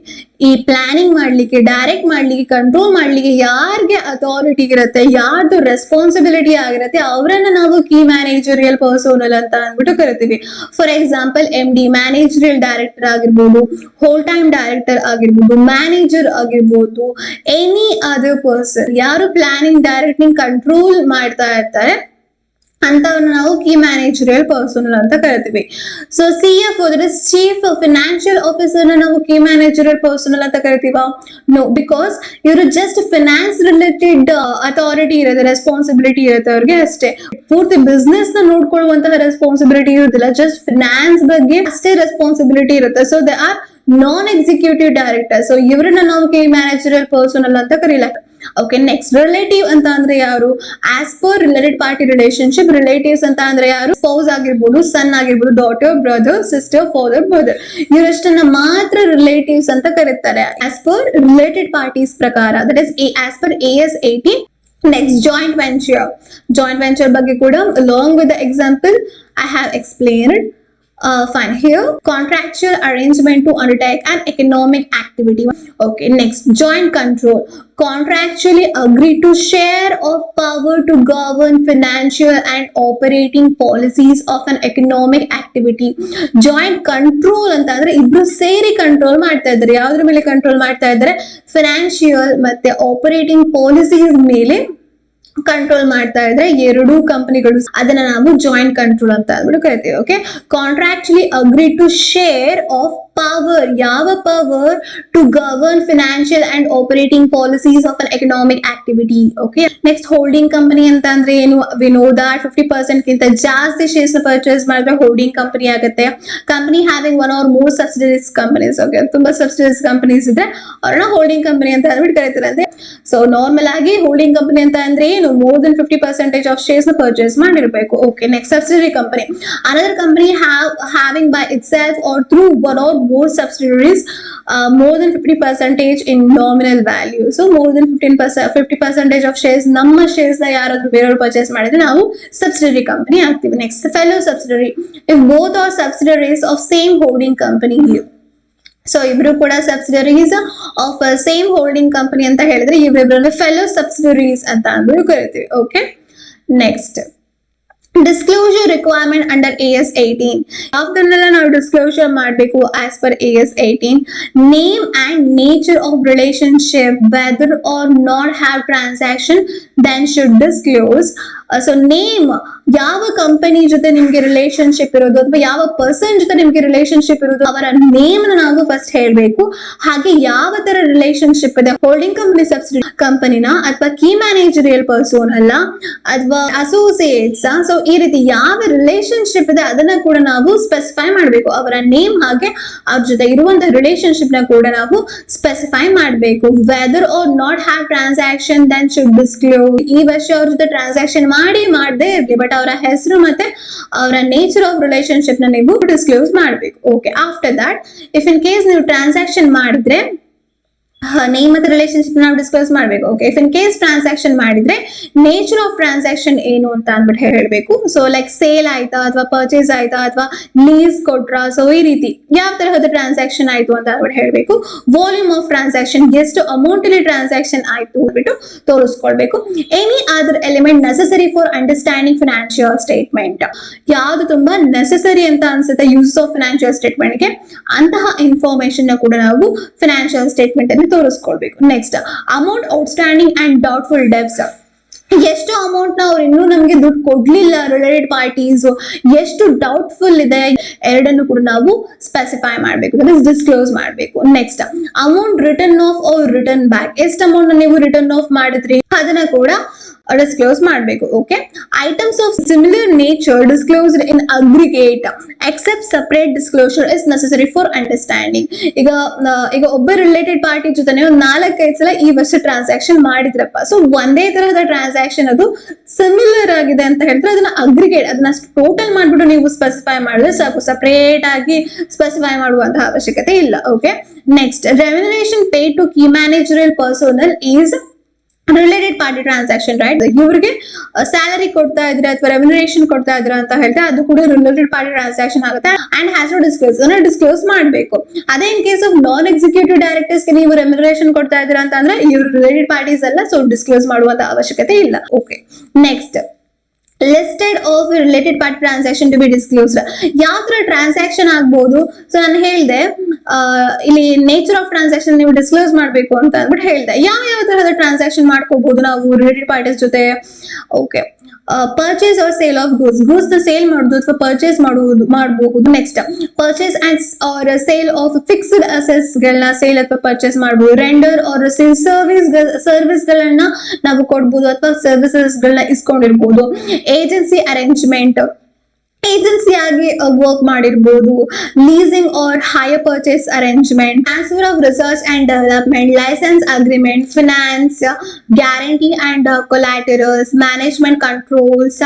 Speaker 1: ಈ ಪ್ಲಾನಿಂಗ್ ಮಾಡ್ಲಿಕ್ಕೆ, ಡೈರೆಕ್ಟ್ ಮಾಡ್ಲಿಕ್ಕೆ, ಕಂಟ್ರೋಲ್ ಮಾಡ್ಲಿಕ್ಕೆ ಯಾರಿಗೆ ಅಥಾರಿಟಿ ಇರುತ್ತೆ, ಯಾರ್ದು ರೆಸ್ಪಾನ್ಸಿಬಿಲಿಟಿ ಆಗಿರುತ್ತೆ ಅವರನ್ನ ನಾವು ಕೀ ಮ್ಯಾನೇಜರಿಯಲ್ ಪರ್ಸೋನಲ್ ಅಂತ ಅಂದ್ಬಿಟ್ಟು ಕರಿತೀವಿ. For example MD managerial director ಆಗಿರ್ಬೋದು, ಹೋಲ್ ಟೈಮ್ ಡೈರೆಕ್ಟರ್ ಆಗಿರ್ಬೋದು, ಮ್ಯಾನೇಜರ್ ಆಗಿರ್ಬೋದು, ಎನಿ ಅದರ್ ಪರ್ಸನ್ ಯಾರು ಪ್ಲಾನಿಂಗ್, ಡೈರೆಕ್ಟಿಂಗ್, ಕಂಟ್ರೋಲ್ ಮಾಡ್ತಾ ಇರ್ತಾರೆ ಅಂತವನ್ನ ನಾವು ಕೀ ಮ್ಯಾನೇಜರಿಯಲ್ ಪರ್ಸನಲ್ ಅಂತ ಕರಿತೀವಿ. So CFO chief financial officer ನಾವು ಕೀ ಮ್ಯಾನೇಜರಿಯಲ್ ಪರ್ಸನಲ್ ಅಂತ ಕರಿತೀವ? ನೋ, ಬಿಕಾಸ್ ಇವರು ಜಸ್ಟ್ ಫಿನಾನ್ಸ್ ರಿಲೇಟೆಡ್ ಅಥಾರಿಟಿ ಇರುತ್ತೆ, ರೆಸ್ಪಾನ್ಸಿಬಿಲಿಟಿ ಇರುತ್ತೆ ಅವ್ರಿಗೆ ಅಷ್ಟೇ. ಪೂರ್ತಿ ಬಿಸ್ನೆಸ್ ನ ನೋಡ್ಕೊಳ್ಳುವಂತಹ ರೆಸ್ಪಾನ್ಸಿಬಿಲಿಟಿ ಇರುತ್ತಿಲ್ಲ, ಜಸ್ಟ್ ಫಿನಾನ್ಸ್ ಬಗ್ಗೆ ಅಷ್ಟೇ ರೆಸ್ಪಾನ್ಸಿಬಿಲಿಟಿ ಇರುತ್ತೆ. So they are non executive director. So ಇವ್ರನ್ನ ನಾವು ಕೀ ಮ್ಯಾನೇಜರಿಯಲ್ ಪರ್ಸನಲ್ ಅಂತ ಕರೀಲಾಕ. ಓಕೆ, ನೆಕ್ಸ್ಟ್ ರಿಲೇಟಿವ್ ಅಂತ ಅಂದ್ರೆ ಯಾರು, as per related party relationship. Relatives ಅಂತ ಅಂದ್ರೆ ಯಾರು, ಸ್ಪೌಸ್ ಆಗಿರ್ಬೋದು, ಸನ್ ಆಗಿರ್ಬೋದು, daughter, brother, sister, father, brother, ಇವರಷ್ಟನ್ನ ಮಾತ್ರ ರಿಲೇಟಿವ್ಸ್ ಅಂತ ಕರೀತಾರೆ ಆಸ್ ಪರ್ ರಿಲೇಟೆಡ್ ಪಾರ್ಟೀಸ್ ಪ್ರಕಾರ. That is as per AS 18. Next joint venture. Joint venture ಬಗ್ಗೆ ಕೂಡ along with the example I have explained. Fine. Here, contractual arrangement to undertake an economic activity. Okay, next, joint control. Contractually agree to share of power to govern financial and operating policies of an economic activity. Joint control ಅಂತ ಅಂದ್ರೆ ಇಬ್ರು ಸೇರಿ control ಮಾಡ್ತಾ ಇದ್ದಾರೆ. ಯಾವ್ದ್ರ ಮೇಲೆ control ಮಾಡ್ತಾ ಇದ್ದಾರೆ, ಫಿನಾನ್ಷಿಯಲ್ ಮತ್ತೆ ಆಪರೇಟಿಂಗ್ ಪಾಲಿಸೀಸ್ ಮೇಲೆ ಕಂಟ್ರೋಲ್ ಮಾಡ್ತಾ ಇದ್ರೆ ಎರಡು ಕಂಪನಿಗಳು, ಅದನ್ನ ನಾವು ಜಾಯಿಂಟ್ ಕಂಟ್ರೋಲ್ ಅಂತ ಅಂದ್ಬಿಟ್ಟು ಕರಿತೀವಿ. Okay, contractually agree to share of power. ಯಾವ power, to govern financial and operating policies of an economic activity. Okay, next holding company ಅಂತ ಅಂದ್ರೆ ಏನು, ವಿ ನೋ ದಟ್ 50% ಗಿಂತ ಜಾಸ್ತಿ ಶೇರ್ಸ್ ನ ಪರ್ಚೇಸ್ ಮಾಡಿದ್ರೆ ಹೋಲ್ಡಿಂಗ್ ಕಂಪನಿ ಆಗುತ್ತೆ. Company having one or more subsidiaries companies. Okay, ತುಂಬಾ ಸಬ್ಸಿಡರೀಸ್ ಕಂಪನೀಸ್ ಇದ್ರೆ ಅವ್ರನ್ನ ಹೋಲ್ಡಿಂಗ್ ಕಂಪನಿ ಅಂತ ಅಂದ್ಬಿಟ್ಟು ಕರೀತಾರಂತೆ. ಸೊ ನಾರ್ಮಲ್ ಆಗಿ ಹೋಲ್ಡಿಂಗ್ ಕಂಪನಿ ಅಂತ ಅಂದ್ರೆ ಏನು, more than 50% of shares na purchase ಮಾಡಿರಬೇಕು. Okay, next subsidiary company. Another company having by itself or through one or more subsidiaries more than 50% in nominal value. So more than 50% of shares ನಮ್ಮ shares ನ ಯಾರಾದ್ರೂ ಬೇರೆಯವರು purchase ಮಾಡಿದ್ರೆ ನಾವು subsidiary company ಆಗ್ತೀವಿ. Next, fellow subsidiary. If both are subsidiaries of same holding company. So ಇಬ್ರು ಕೂಡ subsidiaries of same holding company ಅಂತ ಹೇಳಿದ್ರೆ ಇವರಿಬ್ಬರನ್ನ ಫೆಲೋ ಸಬ್ಸಿಡರೀಸ್ ಅಂತ ಅಂದ್ಬಿಟ್ಟು ಕರಿತೀವಿ. Okay, next disclosure requirement under AS 18. ಯಾವ್ದನ್ನೆಲ್ಲ ನಾವು ಡಿಸ್ಕ್ಲೋಜರ್ ಮಾಡಬೇಕು as per AS 18? Name and nature of relationship, whether or not have transaction then should disclose. So name, ಯಾವ ಕಂಪನಿ ಜೊತೆ ನಿಮ್ಗೆ ರಿಲೇಶನ್ಶಿಪ್ ಇರೋದು ಅಥವಾ ಯಾವ ಪರ್ಸನ್ ಜೊತೆ ನಿಮ್ಗೆ ರಿಲೇಶನ್ಶಿಪ್ ಇರೋದು ಅವರ ನೇಮ್ ನಾವು ಫಸ್ಟ್ ಹೇಳ್ಬೇಕು. ಹಾಗೆ ಯಾವ ತರ ರಿಲೇಶನ್ಶಿಪ್ ಇದೆ, ಹೋಲ್ಡಿಂಗ್ ಕಂಪನಿ, ಸಬ್ಸಿಡಿ ಕಂಪನಿನ, ಅಥವಾ ಕೀ ಮ್ಯಾನೇಜರಿಯಲ್ ಪರ್ಸನ್ ಅಲ್ಲ, ಅಥವಾ ಅಸೋಸಿಯೇಟ್ಸ್. ಸೊ ಈ ರೀತಿ ಯಾವ ರಿಲೇಶನ್ಶಿಪ್ ಇದೆ ಅದನ್ನ ಕೂಡ ನಾವು ಸ್ಪೆಸಿಫೈ ಮಾಡಬೇಕು. ಅವರ ನೇಮ್ ಹಾಗೆ ಅವ್ರ ಜೊತೆ ಇರುವಂತಹ ರಿಲೇಶನ್ಶಿಪ್ ನ ಕೂಡ ನಾವು ಸ್ಪೆಸಿಫೈ ಮಾಡಬೇಕು. Whether or not have transaction then should disclose. ಈ ವರ್ಷ ಅವ್ರ ಜೊತೆ ಟ್ರಾನ್ಸಾಕ್ಷನ್ ಮಾಡದೇ ಇರ್ಲಿ, ಬಟ್ ಅವರ ಹೆಸರು ಮತ್ತೆ ಅವರ ನೇಚರ್ ಆಫ್ ರಿಲೇಶನ್ಶಿಪ್ ನ ನೀವು ಡಿಸ್ಕ್ಲೋಸ್ ಮಾಡಬೇಕು. Okay, after that if in case ನೀವು ಟ್ರಾನ್ಸಾಕ್ಷನ್ ಮಾಡಿದ್ರೆ ನೇಮ್ ಮತ್ತೆ ರಿಲೇಶನ್ಶಿಪ್ ನಾವು ಡಿಸ್ಕ್ಲೋಸ್ ಮಾಡಬೇಕು. Okay, if in case transaction ಮಾಡಿದ್ರೆ ನೇಚರ್ ಆಫ್ ಟ್ರಾನ್ಸಾಕ್ಷನ್ ಏನು ಅಂತ ಅಂದ್ಬಿಟ್ಟು ಹೇಳಬೇಕು. ಸೊ ಲೈಕ್ ಸೇಲ್ ಆಯ್ತಾ, ಅಥವಾ ಪರ್ಚೇಸ್ ಆಯ್ತಾ, ಅಥವಾ ಲೀಸ್ ಕೊಟ್ರ, ಸೊ ಈ ರೀತಿ ಯಾವ ತರಹದ ಟ್ರಾನ್ಸಾಕ್ಷನ್ ಆಯ್ತು ಅಂತ ಅಂದ್ಬಿಟ್ಟು ಹೇಳಬೇಕು. ವಾಲ್ಯೂಮ್ ಆಫ್ ಟ್ರಾನ್ಸಾಕ್ಷನ್, ಎಷ್ಟು ಅಮೌಂಟ್ ಅಲ್ಲಿ ಟ್ರಾನ್ಸಾಕ್ಷನ್ ಆಯ್ತು ಅಂದ್ಬಿಟ್ಟು ತೋರಿಸ್ಕೊಳ್ಬೇಕು. Any other element necessary for understanding financial statement, ಯಾವ್ದು ತುಂಬಾ ನೆಸೆಸರಿ ಅಂತ ಅನ್ಸುತ್ತೆ ಯೂಸ್ ಆಫ್ ಫಿನಾನ್ಷಿಯಲ್ ಸ್ಟೇಟ್ಮೆಂಟ್ ಗೆ, ಅಂತಹ ಇನ್ಫಾರ್ಮೇಶನ್ ಕೂಡ ನಾವು ಫಿನಾನ್ಷಿಯಲ್ ಸ್ಟೇಟ್ಮೆಂಟ್ ಅಲ್ಲಿ ತೋರಿಸ್ಕೊಳ್ಬೇಕು. Next, amount outstanding and doubtful debts, ಎಷ್ಟು ಅಮೌಂಟ್ ನ ಅವ್ರು ಇನ್ನೂ ನಮ್ಗೆ ದುಡ್ಡು ಕೊಡ್ಲಿಲ್ಲ ರಿಲೇಟೆಡ್ ಪಾರ್ಟೀಸ್, ಎಷ್ಟು ಡೌಟ್ಫುಲ್ ಇದೆ, ಎರಡನ್ನು ಕೂಡ ನಾವು ಸ್ಪೆಸಿಫೈ ಮಾಡಬೇಕು, ಡಿಸ್ಕ್ಲೋಸ್ ಮಾಡಬೇಕು. Next, amount return of or return back, ಎಷ್ಟು ಅಮೌಂಟ್ ನೀವು ರಿಟರ್ನ್ ಆಫ್ ಮಾಡಿದ್ರಿ ಅದನ್ನ ಕೂಡ ಡಿಸ್ಕ್ಲೋಸ್ ಮಾಡಬೇಕು. Okay, items of similar nature disclosed in aggregate except separate disclosure is necessary for understanding. ಈಗ ಒಬ್ಬ ರಿಲೇಟೆಡ್ ಪಾರ್ಟಿ ಜೊತೆ ಒಂದು 4-5 ಸಲ ಈ ವರ್ಷ ಟ್ರಾನ್ಸಾಕ್ಷನ್ ಮಾಡಿದ್ರಪ್ಪ, ಸೊ ಒಂದೇ ತರಹದ ಟ್ರಾನ್ಸಾಕ್ಷನ್ ಅದು ಸಿಮಿಲರ್ ಆಗಿದೆ ಅಂತ ಹೇಳಿದ್ರೆ ಅದನ್ನ ಅಗ್ರಿಗೇಟ್, ಅದನ್ನ ಟೋಟಲ್ ಮಾಡ್ಬಿಟ್ಟು ನೀವು ಸ್ಪೆಸಿಫೈ ಮಾಡಿದ್ರೆ ಸಾಕು, ಸಪರೇಟ್ ಆಗಿ ಸ್ಪೆಸಿಫೈ ಮಾಡುವಂತಹ ಅವಶ್ಯಕತೆ ಇಲ್ಲ. Okay, next, remuneration paid to key managerial personnel is related party transaction, right? ಇವ್ರಿಗೆ ಸ್ಯಾಲರಿ ಕೊಡ್ತಾ ಇದ್ರೆ ಅಥವಾ ರೆಮ್ಯುನರೇಷನ್ ಕೊಡ್ತಾ ಇದ್ರ ಅಂತ ಹೇಳಿದ್ರೆ ಅದು ಕೂಡ ರಿಲೇಟೆಡ್ ಪಾರ್ಟಿ ಟ್ರಾನ್ಸಾಕ್ಷನ್ ಆಗುತ್ತೆ ಅಂಡ್ ಹ್ಯಾಸ್ ಟು ಡಿಸ್ಕ್ಲೋಸ್ ಮಾಡಬೇಕು. ಅದೇ in case of non executive directors ಗೆ ನೀವು ರೆಮ್ಯುನರೇಷನ್ ಕೊಡ್ತಾ ಇದ್ರ ಅಂತ ಅಂದ್ರೆ ಇವ್ರು ರಿಲೇಟೆಡ್ ಪಾರ್ಟೀಸ್ ಅಲ್ಲ, ಸೊ ಡಿಸ್ಕ್ಲೋಸ್ ಮಾಡುವಂತ ಅವಶ್ಯಕತೆ ಇಲ್ಲ. Okay, next, listed of related party transaction to be disclosed, ಯಾವ ತರ ಟ್ರಾನ್ಸಾಕ್ಷನ್ ಆಗ್ಬಹುದು. ಸೊ ನಾನು ಹೇಳಿದೆ ಇಲ್ಲಿ ನೇಚರ್ ಆಫ್ ಟ್ರಾನ್ಸಾಕ್ಷನ್ ನೀವು ಡಿಸ್ಕ್ಲೋಸ್ ಮಾಡಬೇಕು ಅಂತ ಅಂದ್ಬಿಟ್ಟು ಹೇಳಿದೆ. ಯಾವ ತರಹದ ಟ್ರಾನ್ಸಾಕ್ಷನ್ ಮಾಡ್ಕೋಬಹುದು ನಾವು ರಿಲೇಟೆಡ್ ಪಾರ್ಟೀಸ್ ಜೊತೆ. Okay, purchase or sale of goods ನ ಸೇಲ್ ಮಾಡುದು ಅಥವಾ ಪರ್ಚೇಸ್ ಮಾಡಬಹುದು. Next, purchase and or sale of fixed assets ಗಳನ್ನ ಸೇಲ್ ಅಥವಾ ಪರ್ಚೇಸ್ ಮಾಡಬಹುದು. ರೆಂಡರ್ ಆರ್ ಸೇಲ್ ಸರ್ವಿಸ್ ಗಳನ್ನ ನಾವು ಕೊಡಬಹುದು ಅಥವಾ ಸರ್ವಿಸಸ್ ಗಳನ್ನ ಇಸ್ಕೊಂಡಿರ್ಬೋದು. ಏಜೆನ್ಸಿ ಅರೇಂಜ್ಮೆಂಟ್, ಏಜೆನ್ಸಿ ಆಗಿ ವರ್ಕ್ ಮಾಡಿರ್ಬೋದು. Leasing or hire purchase arrangement, transfer of research and development, licence agreement, finance, guarantee and collaterals, management controls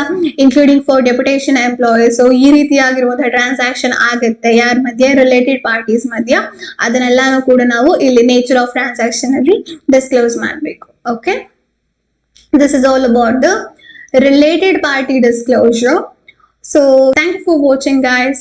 Speaker 1: including for deputation employees. So ಈ ರೀತಿಯಾಗಿರುವಂತಹ ಟ್ರಾನ್ಸಾಕ್ಷನ್ ಆಗುತ್ತೆ ಯಾರ ಮಧ್ಯೆ, ರಿಲೇಟೆಡ್ ಪಾರ್ಟೀಸ್ ಮಧ್ಯ. ಅದನ್ನೆಲ್ಲಾನು ಕೂಡ ನಾವು ಇಲ್ಲಿ ನೇಚರ್ ಆಫ್ ಟ್ರಾನ್ಸಾಕ್ಷನ್ ಅಲ್ಲಿ ಡಿಸ್ಕ್ಲೋಸ್ ಮಾಡಬೇಕು. Okay, this is all about the related party disclosure. So thank you for watching, guys.